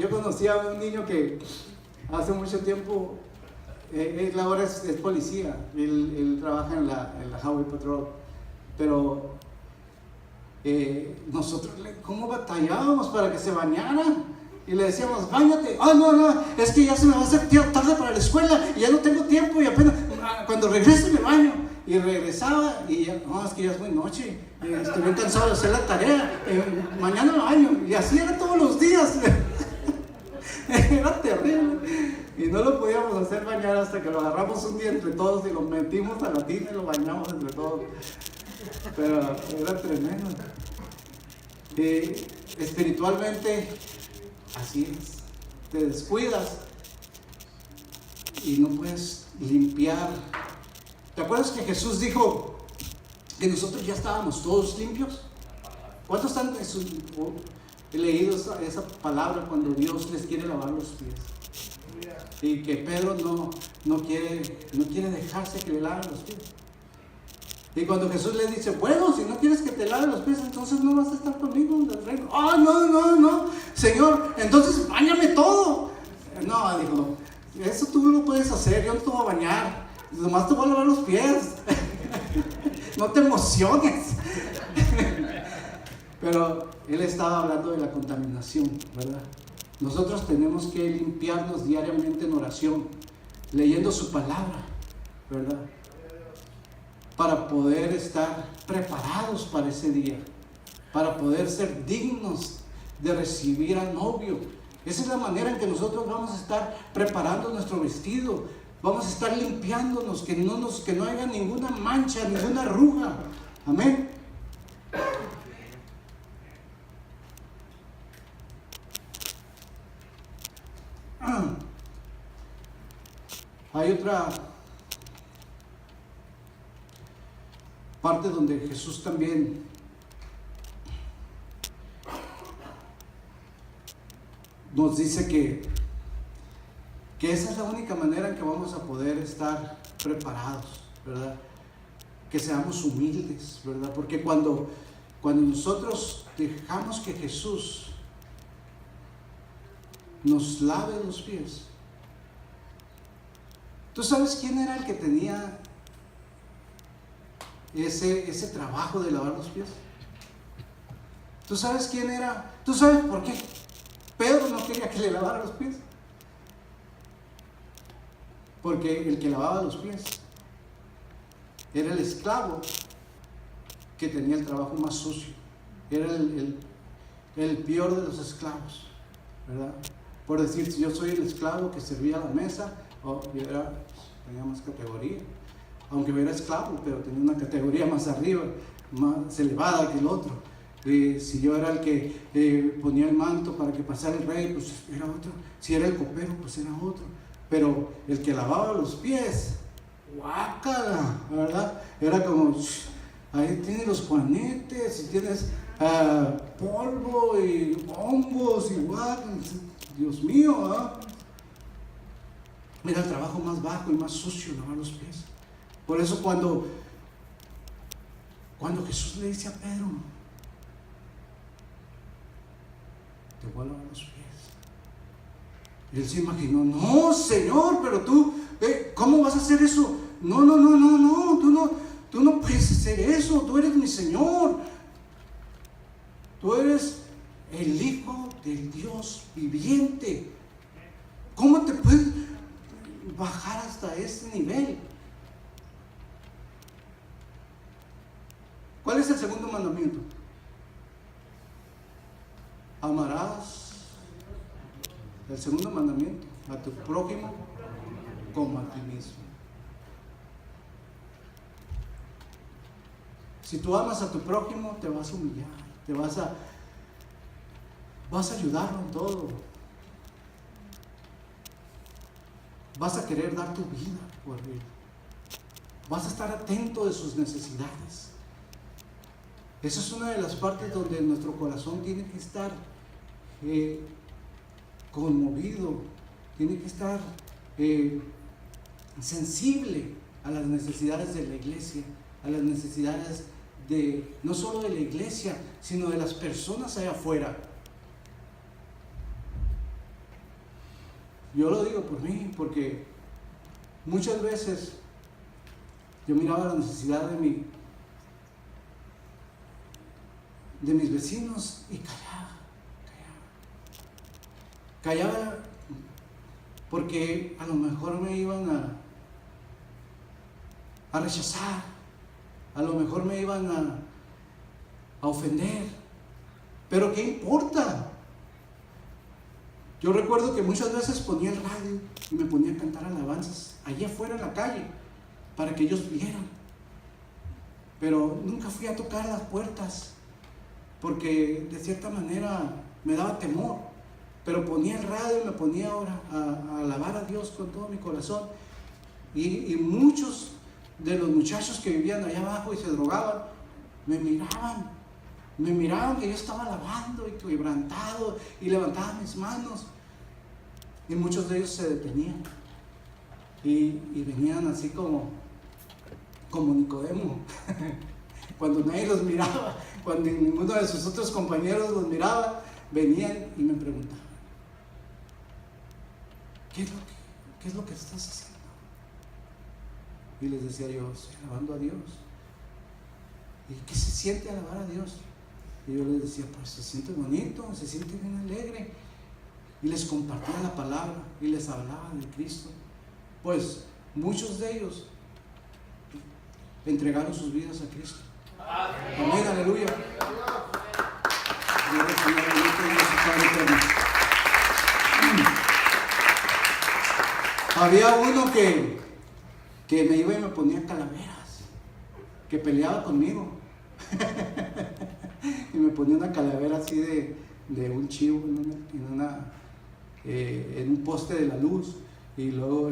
conocí a un niño que hace mucho tiempo, él ahora es policía, él trabaja en la Highway Patrol, pero nosotros ¿cómo batallábamos para que se bañara? Y le decíamos, báñate. No, es que ya se me va a hacer tarde para la escuela y ya no tengo tiempo y apenas cuando regrese me baño. Y regresaba y ya, no, es que ya es muy noche, estoy bien cansado de hacer la tarea, mañana me baño. Y así era todos los días. Era terrible. Y no lo podíamos hacer bañar hasta que lo agarramos un día entre todos y lo metimos a la tina y lo bañamos entre todos. Pero era tremendo. Espiritualmente, así es. Te descuidas y no puedes limpiar. ¿Te acuerdas que Jesús dijo que nosotros ya estábamos todos limpios? ¿Cuántos han leído esa palabra cuando Dios les quiere lavar los pies? Y que Pedro no quiere dejarse que le laven los pies. Y cuando Jesús le dice, bueno, si no quieres que te lave los pies, entonces no vas a estar conmigo en el reino. No, Señor, entonces báñame todo. No, dijo, eso tú no lo puedes hacer, yo no te voy a bañar. Nomás te voy a lavar los pies. No te emociones. Pero él estaba hablando de la contaminación, ¿verdad? Nosotros tenemos que limpiarnos diariamente en oración, leyendo su palabra, ¿verdad? Para poder estar preparados para ese día, para poder ser dignos de recibir al novio. Esa es la manera en que nosotros vamos a estar preparando nuestro vestido, vamos a estar limpiándonos, que no haya ninguna mancha, ninguna arruga. Amén. Hay otra parte donde Jesús también nos dice que esa es la única manera en que vamos a poder estar preparados, ¿verdad? Que seamos humildes, ¿verdad? Porque cuando nosotros dejamos que Jesús nos lave los pies, ¿tú sabes quién era el que tenía ese trabajo de lavar los pies? ¿Tú sabes quién era? ¿Tú sabes por qué Pedro no quería que le lavara los pies? Porque el que lavaba los pies era el esclavo que tenía el trabajo más sucio. Era el peor de los esclavos, ¿verdad? Por decir, si yo soy el esclavo que servía a la mesa, tenía más categoría. Aunque era esclavo, pero tenía una categoría más arriba, más elevada que el otro. Si yo era el que ponía el manto para que pasara el rey, pues era otro. Si era el copero, pues era otro. Pero el que lavaba los pies, guácala, ¿verdad? Era como, ahí tienes los juanetes, y tienes polvo y hongos y guácala. Dios mío, ¿verdad? Era el trabajo más bajo y más sucio, lavar los pies. Por eso cuando Jesús le dice a Pedro, te voy a lavar los pies, y él se imaginó, no, Señor, pero tú, ¿cómo vas a hacer eso? No, tú no puedes hacer eso, tú eres mi Señor, tú eres el Hijo del Dios viviente. ¿Cómo te puedes bajar hasta ese nivel? ¿Cuál es el segundo mandamiento? Amarás, el segundo mandamiento, a tu prójimo como a ti mismo. Si tú amas a tu prójimo, te vas a humillar, vas a ayudarlo en todo. Vas a querer dar tu vida por él. Vas a estar atento de sus necesidades. Esa es una de las partes donde nuestro corazón tiene que estar conmovido, tiene que estar sensible a las necesidades de la iglesia, a las necesidades no solo de la iglesia, sino de las personas allá afuera. Yo lo digo por mí, porque muchas veces yo miraba la necesidad de mis vecinos y callaba porque a lo mejor me iban a rechazar, a lo mejor me iban a ofender, pero ¿qué importa? Yo recuerdo que muchas veces ponía el radio y me ponía a cantar alabanzas allá afuera en la calle para que ellos vieran, pero nunca fui a tocar las puertas porque de cierta manera me daba temor, pero ponía el radio y me ponía a alabar a Dios con todo mi corazón, y muchos de los muchachos que vivían allá abajo y se drogaban me miraban que yo estaba alabando y quebrantado y levantaba mis manos, y muchos de ellos se detenían y venían así como Nicodemo cuando nadie los miraba, cuando ninguno de sus otros compañeros los miraba, venían y me preguntaban, ¿qué es lo que estás haciendo? Y les decía yo, estoy alabando a Dios. ¿Y qué se siente alabar a Dios? Y yo les decía, pues se siente bonito, se siente bien alegre. y les compartía la palabra y les hablaba de Cristo. Pues muchos de ellos entregaron sus vidas a Cristo. Amén, aleluya. Había uno que me iba y me ponía calaveras, que peleaba conmigo. Y me ponía una calavera así de un chivo en un poste de la luz, y luego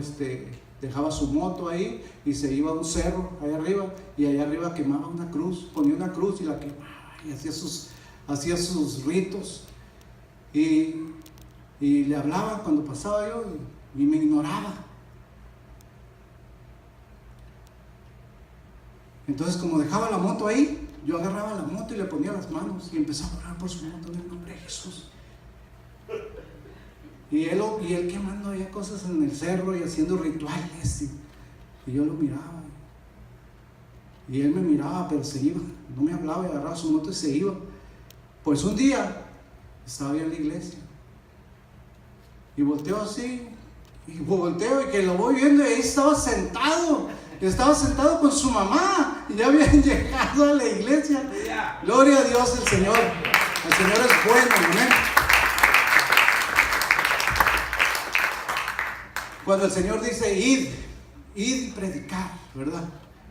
dejaba su moto ahí y se iba a un cerro allá arriba, y allá arriba quemaba una cruz, ponía una cruz y la quemaba y hacía sus ritos, y le hablaba cuando pasaba yo y me ignoraba. Entonces, como dejaba la moto ahí, yo agarraba la moto y le ponía las manos y empezaba a orar por su moto en el nombre de Jesús. Y él quemando allá cosas en el cerro y haciendo rituales, y yo lo miraba, y él me miraba, pero se iba, no me hablaba, y agarraba su moto y se iba. Pues un día estaba yo en la iglesia y volteo así, y que lo voy viendo, y ahí estaba sentado con su mamá, y ya habían llegado a la iglesia. Gloria a Dios, el Señor es bueno, amén. Cuando el Señor dice id y predicar, ¿verdad?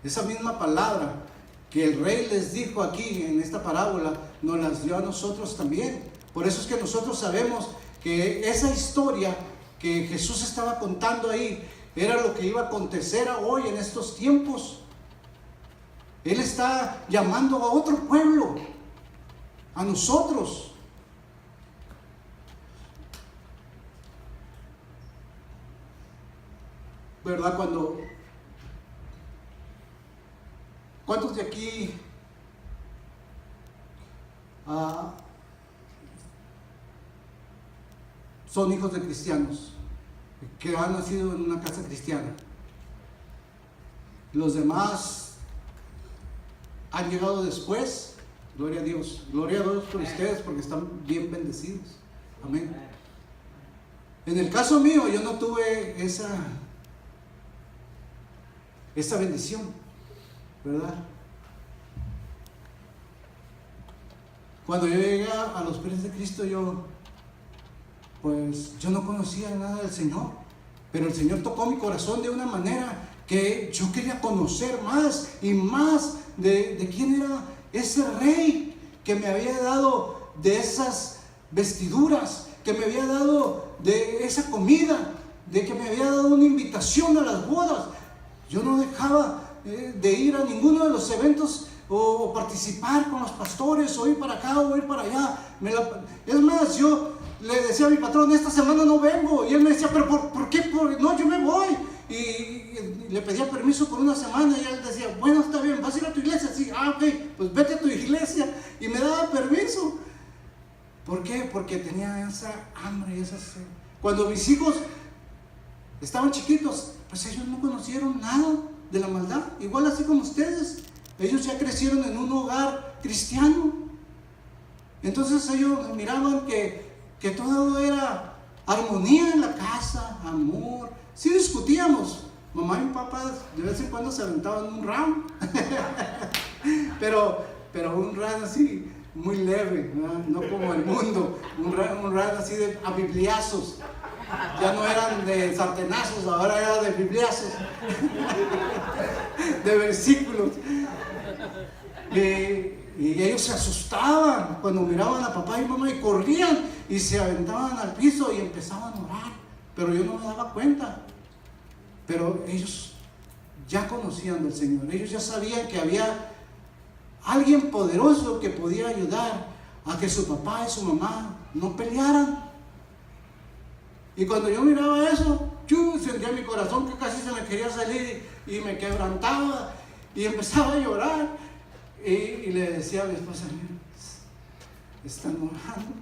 Esa misma palabra que el rey les dijo aquí en esta parábola, nos las dio a nosotros también. Por eso es que nosotros sabemos que esa historia que Jesús estaba contando ahí era lo que iba a acontecer hoy en estos tiempos. Él está llamando a otro pueblo, a nosotros. ¿Verdad? ¿Cuántos de aquí son hijos de cristianos que han nacido en una casa cristiana? Los demás han llegado después. Gloria a Dios por ustedes, porque están bien bendecidos. Amén. En el caso mío, yo no tuve esa bendición, ¿verdad? Cuando yo llegué a los pies de Cristo, yo no conocía nada del Señor, pero el Señor tocó mi corazón de una manera que yo quería conocer más y más de quién era ese rey que me había dado de esas vestiduras, que me había dado de esa comida, de que me había dado una invitación a las bodas. Yo no dejaba de ir a ninguno de los eventos o participar con los pastores, o ir para acá o ir para allá. Es más, yo le decía a mi patrón, esta semana no vengo, y él me decía, pero ¿por qué? No, yo me voy. Y le pedía permiso por una semana, y él decía, bueno, está bien, ¿vas a ir a tu iglesia? Sí, ok, pues vete a tu iglesia, y me daba permiso. ¿Por qué? Porque tenía esa hambre, esa sed. Cuando mis hijos estaban chiquitos, pues ellos no conocieron nada de la maldad, igual así como ustedes. Ellos ya crecieron en un hogar cristiano. Entonces ellos miraban que todo era armonía en la casa, amor. Sí discutíamos, mamá y papá de vez en cuando se aventaban un round, pero un round así muy leve, no como el mundo, un round así de a bibliazos. Ya no eran de sartenazos, ahora era de bibliazos, de versículos. Y ellos se asustaban cuando miraban a papá y mamá, y corrían y se aventaban al piso y empezaban a orar, pero yo no me daba cuenta. Pero ellos ya conocían del Señor, ellos ya sabían que había alguien poderoso que podía ayudar a que su papá y su mamá no pelearan. Y cuando yo miraba eso, yo sentía mi corazón que casi se me quería salir, y me quebrantaba y empezaba a llorar, y le decía a mi esposa, están orando.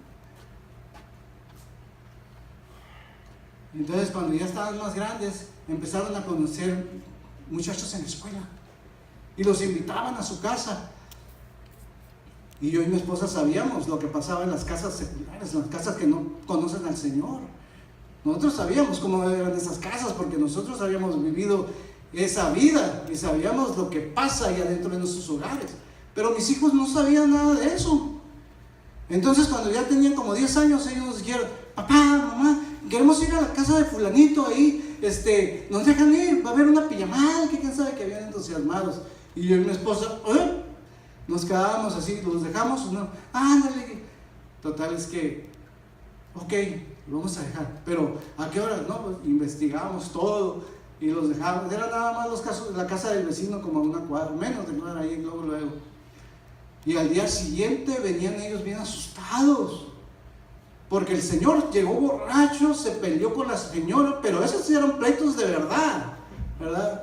Entonces, cuando ya estaban más grandes, empezaron a conocer muchachos en la escuela y los invitaban a su casa. Y yo y mi esposa sabíamos lo que pasaba en las casas seculares, en las casas que no conocen al Señor. Nosotros sabíamos cómo eran esas casas porque nosotros habíamos vivido esa vida y sabíamos lo que pasa ahí adentro de nuestros hogares. Pero mis hijos no sabían nada de eso. Entonces cuando ya tenían como 10 años, ellos nos dijeron: papá, mamá, queremos ir a la casa de fulanito ahí, nos dejan ir, va a haber una pijamada, que quién sabe, que habían entusiasmados. Y yo y mi esposa, nos quedábamos así, los dejamos, no, ándale. Total es que, ok, lo vamos a dejar, pero ¿a qué hora? No, pues investigamos todo y los dejamos. Era nada más la casa del vecino, como a una cuadra, menos de cuadra ahí, luego. Y al día siguiente venían ellos bien asustados, porque el señor llegó borracho, se peleó con la señora, pero esos sí eran pleitos de verdad, ¿verdad?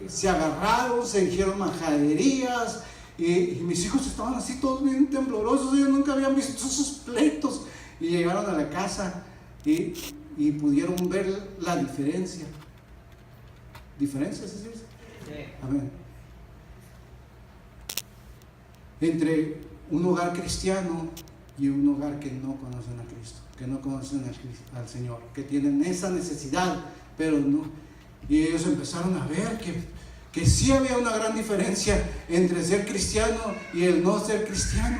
Se agarraron, se dijeron majaderías, y mis hijos estaban así todos bien temblorosos. Ellos nunca habían visto esos pleitos, y llegaron a la casa y pudieron ver la diferencia. ¿Diferencia, sí? Amén. Entre un hogar cristiano y un hogar que no conocen a Cristo, que no conocen al Señor, que tienen esa necesidad, pero no. Y ellos empezaron a ver que sí había una gran diferencia entre ser cristiano y el no ser cristiano.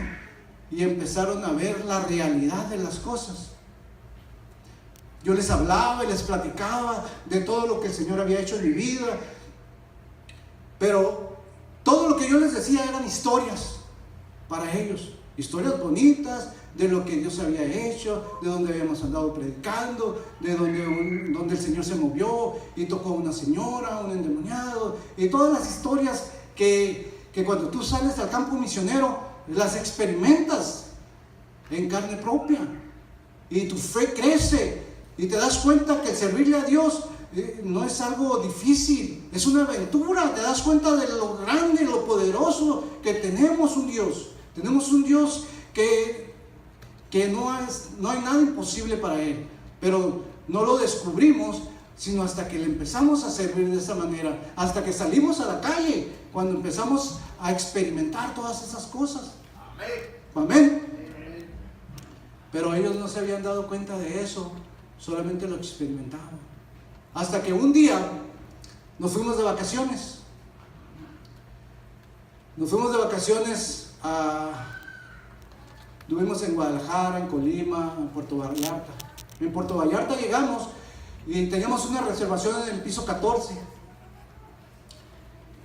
Y empezaron a ver la realidad de las cosas. Yo les hablaba y les platicaba de todo lo que el Señor había hecho en mi vida, pero todo lo que yo les decía eran historias para ellos, historias bonitas de lo que Dios había hecho, de donde habíamos andado predicando, de donde el Señor se movió y tocó a una señora, un endemoniado, y todas las historias que cuando tú sales al campo misionero las experimentas en carne propia, y tu fe crece y te das cuenta que el servirle a Dios no es algo difícil, es una aventura. Te das cuenta de lo grande y lo poderoso que tenemos un Dios que no hay nada imposible para Él, pero no lo descubrimos sino hasta que le empezamos a servir de esa manera, hasta que salimos a la calle, cuando empezamos a experimentar todas esas cosas. Amén. Pero ellos no se habían dado cuenta de eso, solamente lo experimentaban. Hasta que un día nos fuimos de vacaciones. Estuvimos en Guadalajara, en Colima, en Puerto Vallarta. En Puerto Vallarta llegamos y teníamos una reservación en el piso 14.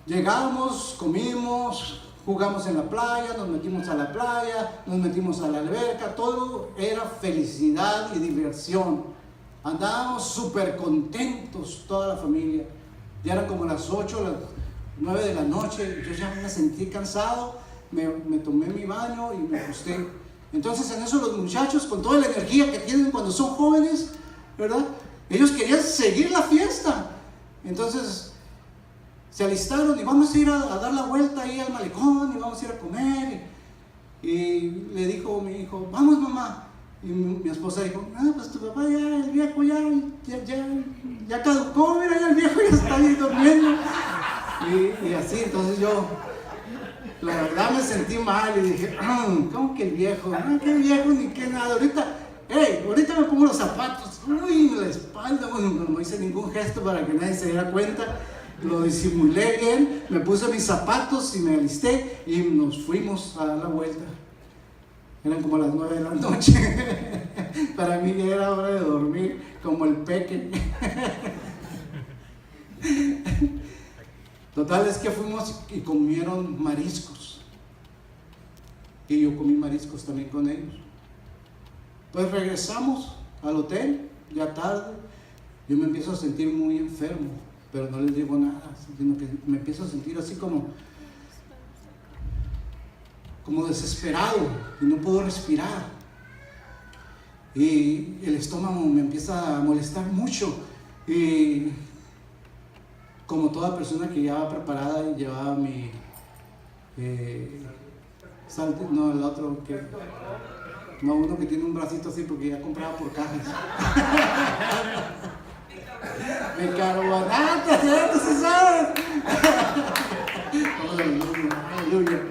Llegamos, comimos, jugamos en la playa, nos metimos a la playa, nos metimos a la alberca, todo era felicidad y diversión. Andábamos súper contentos, toda la familia. Ya eran como las 8, las 9 de la noche, yo ya me sentí cansado, me tomé mi baño y me acosté. Entonces en eso los muchachos, con toda la energía que tienen cuando son jóvenes, ¿verdad? Ellos querían seguir la fiesta. Entonces se alistaron y vamos a ir a dar la vuelta ahí al malecón y vamos a ir a comer. Y le dijo mi hijo: vamos, mamá. Y mi esposa dijo: pues tu papá ya, el viejo ya caducó, mira, ya el viejo ya está ahí durmiendo. Y así, entonces yo, la verdad, me sentí mal y dije: ¿cómo que el viejo? No, qué viejo ni qué nada. Ahorita me pongo los zapatos, en la espalda. Bueno, no hice ningún gesto para que nadie se diera cuenta. Lo disimulé bien, me puse mis zapatos y me alisté y nos fuimos a dar la vuelta. Eran como las 9 de la noche. Para mí ya era hora de dormir, como el peque. Total es que fuimos y comieron mariscos. Y yo comí mariscos también con ellos. Pues regresamos al hotel, ya tarde. Yo me empiezo a sentir muy enfermo, pero no les digo nada, sino que me empiezo a sentir así como desesperado y no puedo respirar. Y el estómago me empieza a molestar mucho. Y como toda persona que ya va preparada y llevaba mi el otro que no, uno que tiene un bracito así porque ya compraba por cajas. Bicarbonato, ¿cierto? ¿Sí sabes? Aleluya.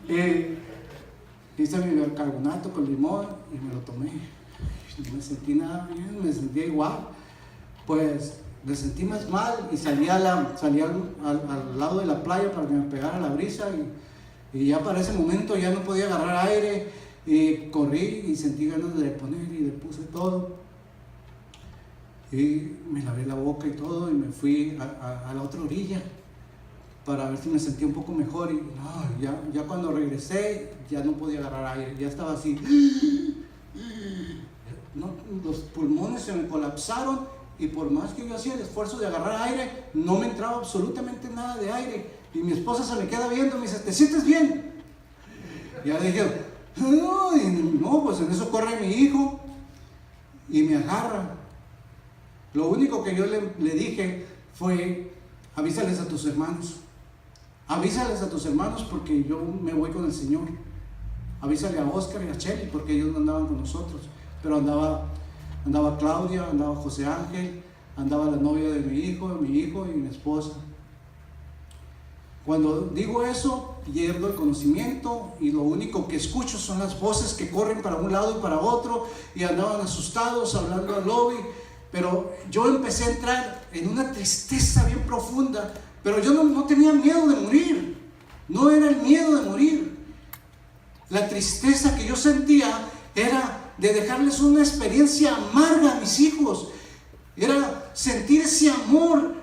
Hice mi bicarbonato con limón y me lo tomé. No me sentí nada bien, me sentía igual. Pues me sentí más mal y salí al lado de la playa para que me pegara la brisa y ya para ese momento ya no podía agarrar aire y corrí y sentí ganas de poner y le puse todo y me lavé la boca y todo y me fui a la otra orilla para ver si me sentía un poco mejor y no, ya cuando regresé ya no podía agarrar aire, ya estaba así, no, los pulmones se me colapsaron y por más que yo hacía el esfuerzo de agarrar aire, no me entraba absolutamente nada de aire y mi esposa se me queda viendo y me dice, ¿te sientes bien? Y ya le dije, no, pues en eso corre mi hijo y me agarra. Lo único que yo le dije fue, avísales a tus hermanos porque yo me voy con el Señor. Avísale a Oscar y a Chely porque ellos no andaban con nosotros, pero andaba Claudia, andaba José Ángel, andaba la novia de mi hijo y mi esposa. Cuando digo eso, pierdo el conocimiento y lo único que escucho son las voces que corren para un lado y para otro y andaban asustados hablando al lobby, pero yo empecé a entrar en una tristeza bien profunda, pero yo no tenía miedo de morir, no era el miedo de morir. La tristeza que yo sentía era de dejarles una experiencia amarga a mis hijos, era sentir ese amor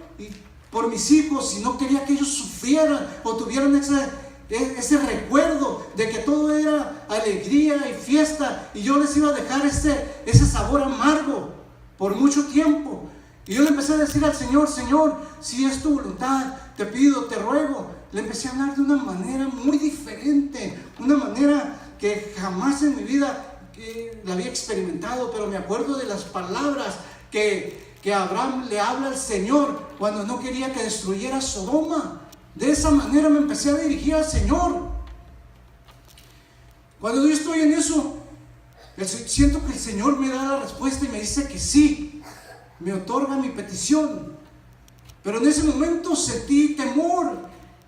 por mis hijos y no quería que ellos sufrieran o tuvieran ese recuerdo de que todo era alegría y fiesta y yo les iba a dejar ese sabor amargo por mucho tiempo. Y yo le empecé a decir al Señor, Señor, si es tu voluntad, te pido, te ruego. Le empecé a hablar de una manera muy diferente, una manera que jamás en mi vida la había experimentado, pero me acuerdo de las palabras que Abraham le habla al Señor cuando no quería que destruyera Sodoma. De esa manera me empecé a dirigir al Señor. Cuando yo estoy en eso, siento que el Señor me da la respuesta y me dice que sí, me otorga mi petición. Pero en ese momento sentí temor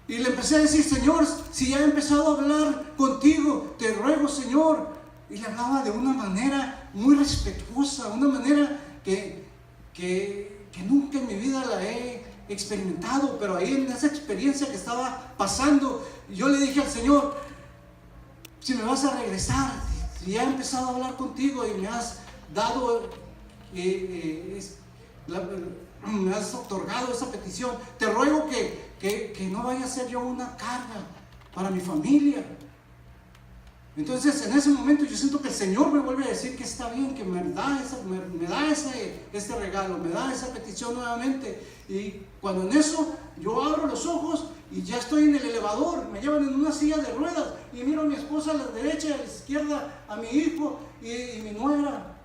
y le empecé a decir, Señor, si ya he empezado a hablar contigo, te ruego, Señor. Y le hablaba de una manera muy respetuosa, una manera que nunca en mi vida la he experimentado, pero ahí en esa experiencia que estaba pasando, yo le dije al Señor, si me vas a regresar, si ya he empezado a hablar contigo y me has dado, me has otorgado esa petición, te ruego que no vaya a ser yo una carga para mi familia. Entonces en ese momento yo siento que el Señor me vuelve a decir que está bien, que me da ese regalo, me da esa petición nuevamente. Y cuando en eso yo abro los ojos y ya estoy en el elevador, me llevan en una silla de ruedas y miro a mi esposa a la derecha y a la izquierda, a mi hijo y mi nuera.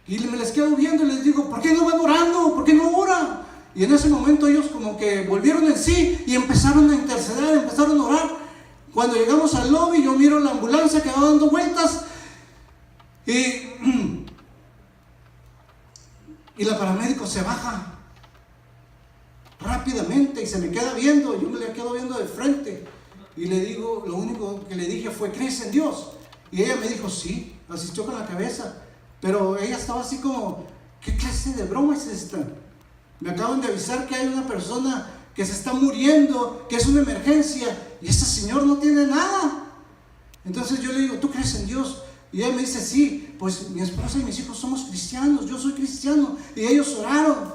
Y me les quedo viendo y les digo, ¿por qué no van orando? ¿Por qué no oran? Y en ese momento ellos como que volvieron en sí y empezaron a interceder, empezaron a orar. Cuando llegamos al lobby, yo miro la ambulancia que va dando vueltas y la paramédico se baja rápidamente y se me queda viendo. Yo me le quedo viendo de frente y le digo, lo único que le dije fue, ¿crees en Dios? Y ella me dijo, sí, asistió con la cabeza, pero ella estaba así como, ¿qué clase de broma es esta? Me acaban de avisar que hay una persona que se está muriendo, que es una emergencia, y este señor no tiene nada. Entonces yo le digo, ¿tú crees en Dios? Y ella me dice, sí, pues mi esposa y mis hijos somos cristianos, yo soy cristiano, y ellos oraron,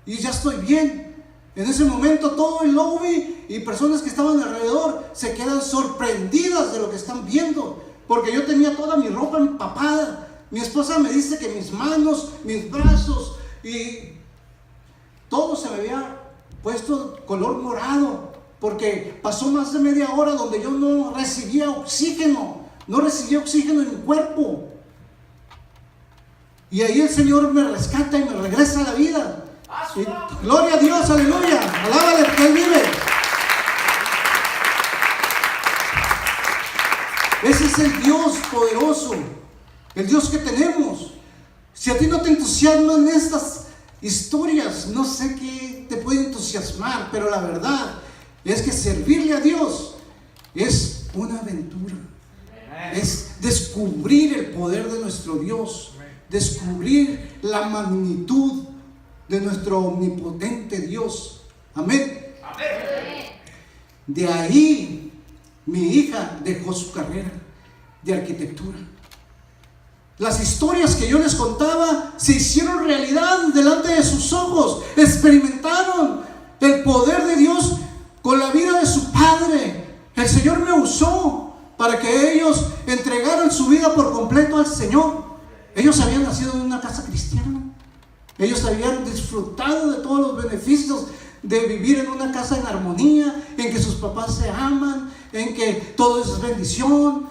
y ya estoy bien. En ese momento todo el lobby y personas que estaban alrededor se quedan sorprendidas de lo que están viendo, porque yo tenía toda mi ropa empapada. Mi esposa me dice que mis manos, mis brazos y todo se me había puesto color morado, porque pasó más de media hora donde yo no recibía oxígeno en mi cuerpo. Y ahí el Señor me rescata y me regresa a la vida. Y, gloria a Dios, aleluya, alábale porque Él vive. Ese es el Dios poderoso, el Dios que tenemos. Si a ti no te entusiasman estas historias, no sé qué te puede entusiasmar, pero la verdad es que servirle a Dios es una aventura. Es descubrir el poder de nuestro Dios, descubrir la magnitud de nuestro omnipotente Dios. Amén. De ahí mi hija dejó su carrera de arquitectura. Las historias que yo les contaba se hicieron realidad delante de sus ojos. Experimentaron el poder de Dios con la vida de su padre. El Señor me usó para que ellos entregaran su vida por completo al Señor. Ellos habían nacido en una casa cristiana. Ellos habían disfrutado de todos los beneficios de vivir en una casa en armonía, en que sus papás se aman, en que todo es bendición.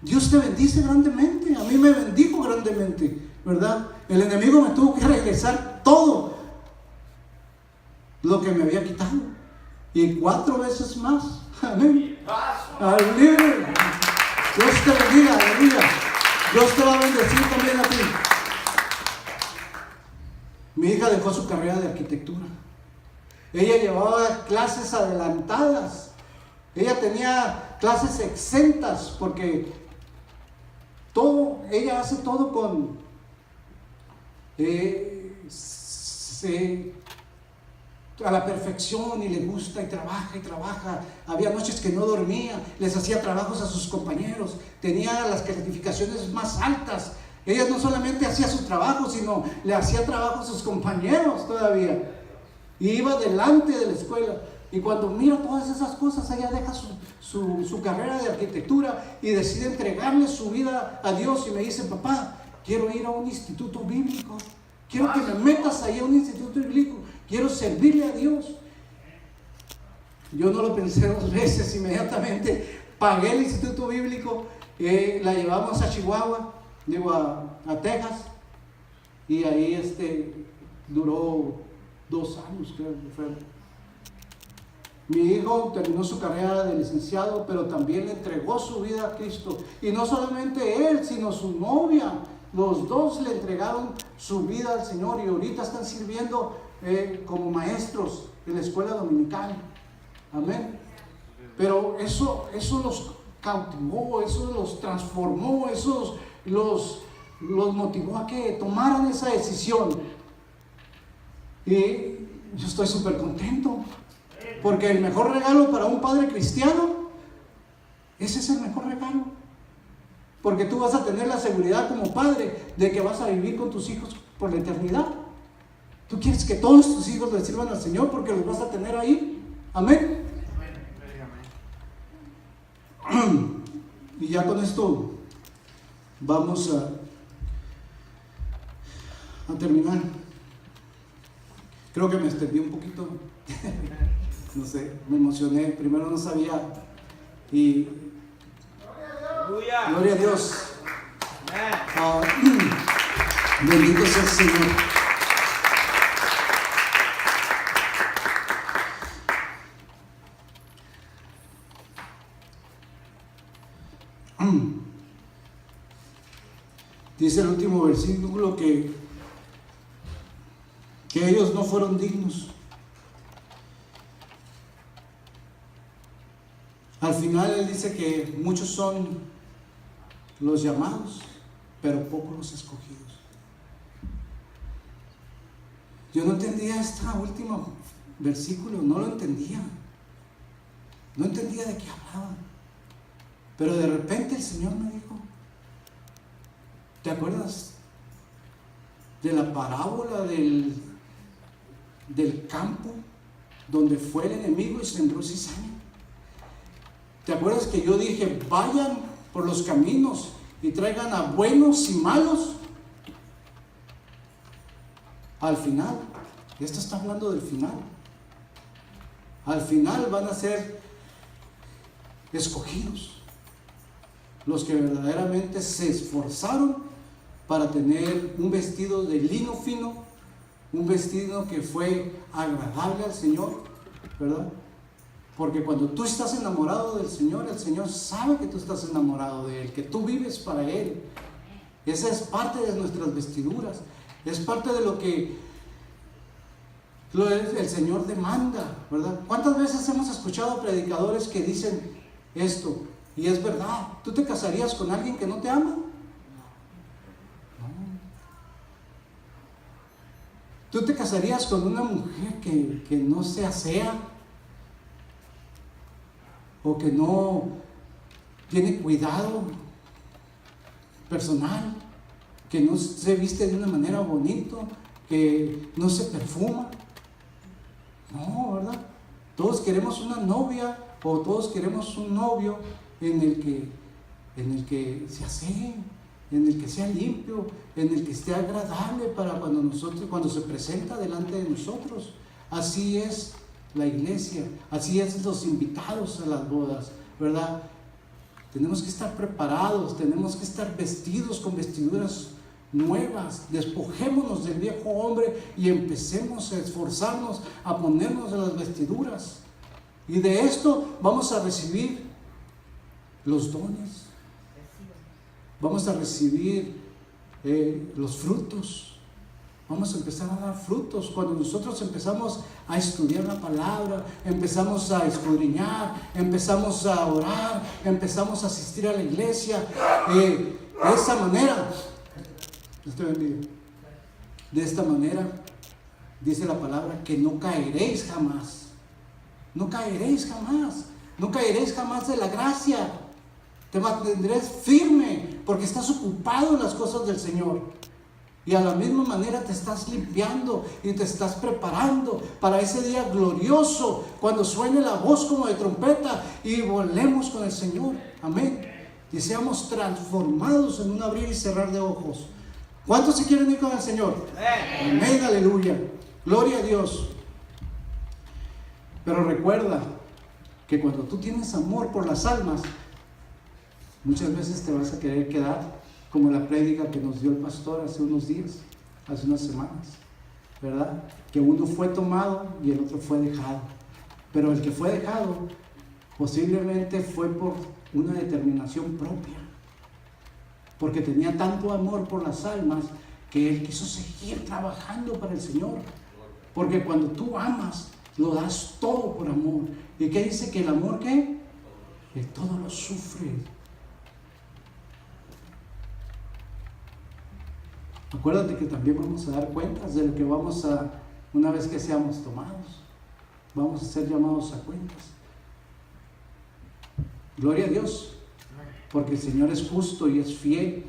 Dios te bendice grandemente. A mí me bendijo grandemente, ¿verdad? El enemigo me tuvo que regresar todo lo que me había quitado, y 4 veces más. Amén. Aleluya. Dios te bendiga, aleluya. Dios te va a bendecir también a ti. Mi hija dejó su carrera de arquitectura. Ella llevaba clases adelantadas. Ella tenía clases exentas porque ella hace todo con a la perfección, y le gusta y trabaja. Había noches que no dormía, les hacía trabajos a sus compañeros, tenía las calificaciones más altas. Ella no solamente hacía su trabajo, sino le hacía trabajo a sus compañeros todavía. Y iba delante de la escuela. Y cuando mira todas esas cosas, ella deja su carrera de arquitectura y decide entregarle su vida a Dios. Y me dice: papá, quiero ir a un instituto bíblico. Quiero que me metas ahí a un instituto bíblico. Quiero servirle a Dios. Yo no lo pensé 2 veces. Inmediatamente pagué el instituto bíblico. La llevamos a Chihuahua, a Texas. Y ahí duró 2 años, creo que fue. Mi hijo terminó su carrera de licenciado, pero también le entregó su vida a Cristo. Y no solamente él, sino su novia. Los dos le entregaron su vida al Señor, y ahorita están sirviendo como maestros en la escuela dominical. Amén. Pero eso los cautivó, eso los transformó, eso los motivó a que tomaran esa decisión. Y yo estoy súper contento, porque el mejor regalo para un padre cristiano, ese es el mejor regalo. Porque tú vas a tener la seguridad como padre de que vas a vivir con tus hijos por la eternidad. Tú quieres que todos tus hijos le sirvan al Señor porque los vas a tener ahí. Amén. Y ya con esto vamos a terminar. Creo que me extendí un poquito. No sé, me emocioné. Primero no sabía. Y gloria a Dios. Bendito sea el Señor. Dice el último versículo que ellos no fueron dignos. Al final él dice que muchos son los llamados, pero pocos los escogidos. Yo no entendía este último versículo, no lo entendía. No entendía de qué hablaba. Pero de repente el Señor me dijo: ¿te acuerdas de la parábola del campo donde fue el enemigo y sembró cizaña? ¿Te acuerdas que yo dije: vayan por los caminos y traigan a buenos y malos? Al final, esto está hablando del final. Al final van a ser escogidos los que verdaderamente se esforzaron para tener un vestido de lino fino, un vestido que fue agradable al Señor, ¿verdad? Porque cuando tú estás enamorado del Señor, el Señor sabe que tú estás enamorado de Él, que tú vives para Él. Esa es parte de nuestras vestiduras, es parte de lo que el Señor demanda, ¿verdad? ¿Cuántas veces hemos escuchado predicadores que dicen: esto. Y es verdad, ¿tú te casarías con alguien que no te ama? No. ¿Tú te casarías con una mujer que no se asea? ¿O que no tiene cuidado personal? ¿Que no se viste de una manera bonita? ¿Que no se perfuma? No, ¿verdad? Todos queremos una novia o todos queremos un novio en el que se asee, en el que sea limpio, en el que esté agradable para cuando se presenta delante de nosotros. Así es la iglesia, así es los invitados a las bodas, ¿verdad? Tenemos que estar preparados, tenemos que estar vestidos con vestiduras nuevas. Despojémonos del viejo hombre y empecemos a esforzarnos a ponernos las vestiduras. Y de esto vamos a recibir los dones, vamos a recibir los frutos. Vamos a empezar a dar frutos. Cuando nosotros empezamos a estudiar la palabra, empezamos a escudriñar, empezamos a orar, empezamos a asistir a la iglesia, de esa manera, de esta manera, dice la palabra que no caeréis jamás. No caeréis jamás. No caeréis jamás de la gracia. Te mantendrás firme porque estás ocupado en las cosas del Señor. Y a la misma manera te estás limpiando y te estás preparando para ese día glorioso, cuando suene la voz como de trompeta y volemos con el Señor. Amén. Y seamos transformados en un abrir y cerrar de ojos. ¿Cuántos se quieren ir con el Señor? Amén, aleluya. Gloria a Dios. Pero recuerda que cuando tú tienes amor por las almas, muchas veces te vas a querer quedar como la prédica que nos dio el pastor hace unos días, hace unas semanas, ¿verdad? Que uno fue tomado y el otro fue dejado. Pero el que fue dejado posiblemente fue por una determinación propia, porque tenía tanto amor por las almas que él quiso seguir trabajando para el Señor. Porque cuando tú amas, lo das todo por amor. ¿Y qué dice? Que el amor, ¿qué? Que todo lo sufre. Acuérdate que también vamos a dar cuentas de lo que una vez que seamos tomados, vamos a ser llamados a cuentas. Gloria a Dios, porque el Señor es justo y es fiel,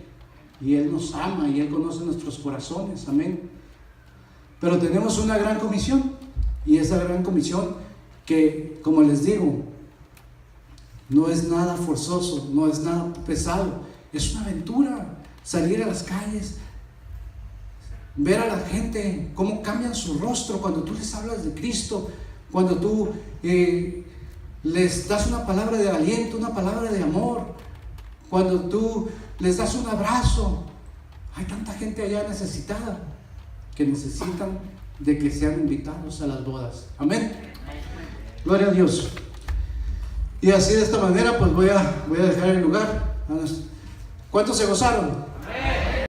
y Él nos ama y Él conoce nuestros corazones, amén. Pero tenemos una gran comisión, y esa gran comisión que, como les digo, no es nada forzoso, no es nada pesado, es una aventura, salir a las calles, ver a la gente cómo cambian su rostro cuando tú les hablas de Cristo, cuando tú les das una palabra de aliento, una palabra de amor, cuando tú les das un abrazo. Hay tanta gente allá necesitada que necesitan de que sean invitados a las bodas. Amén. Gloria a Dios. Y así de esta manera pues voy a dejar el lugar. ¿Cuántos se gozaron?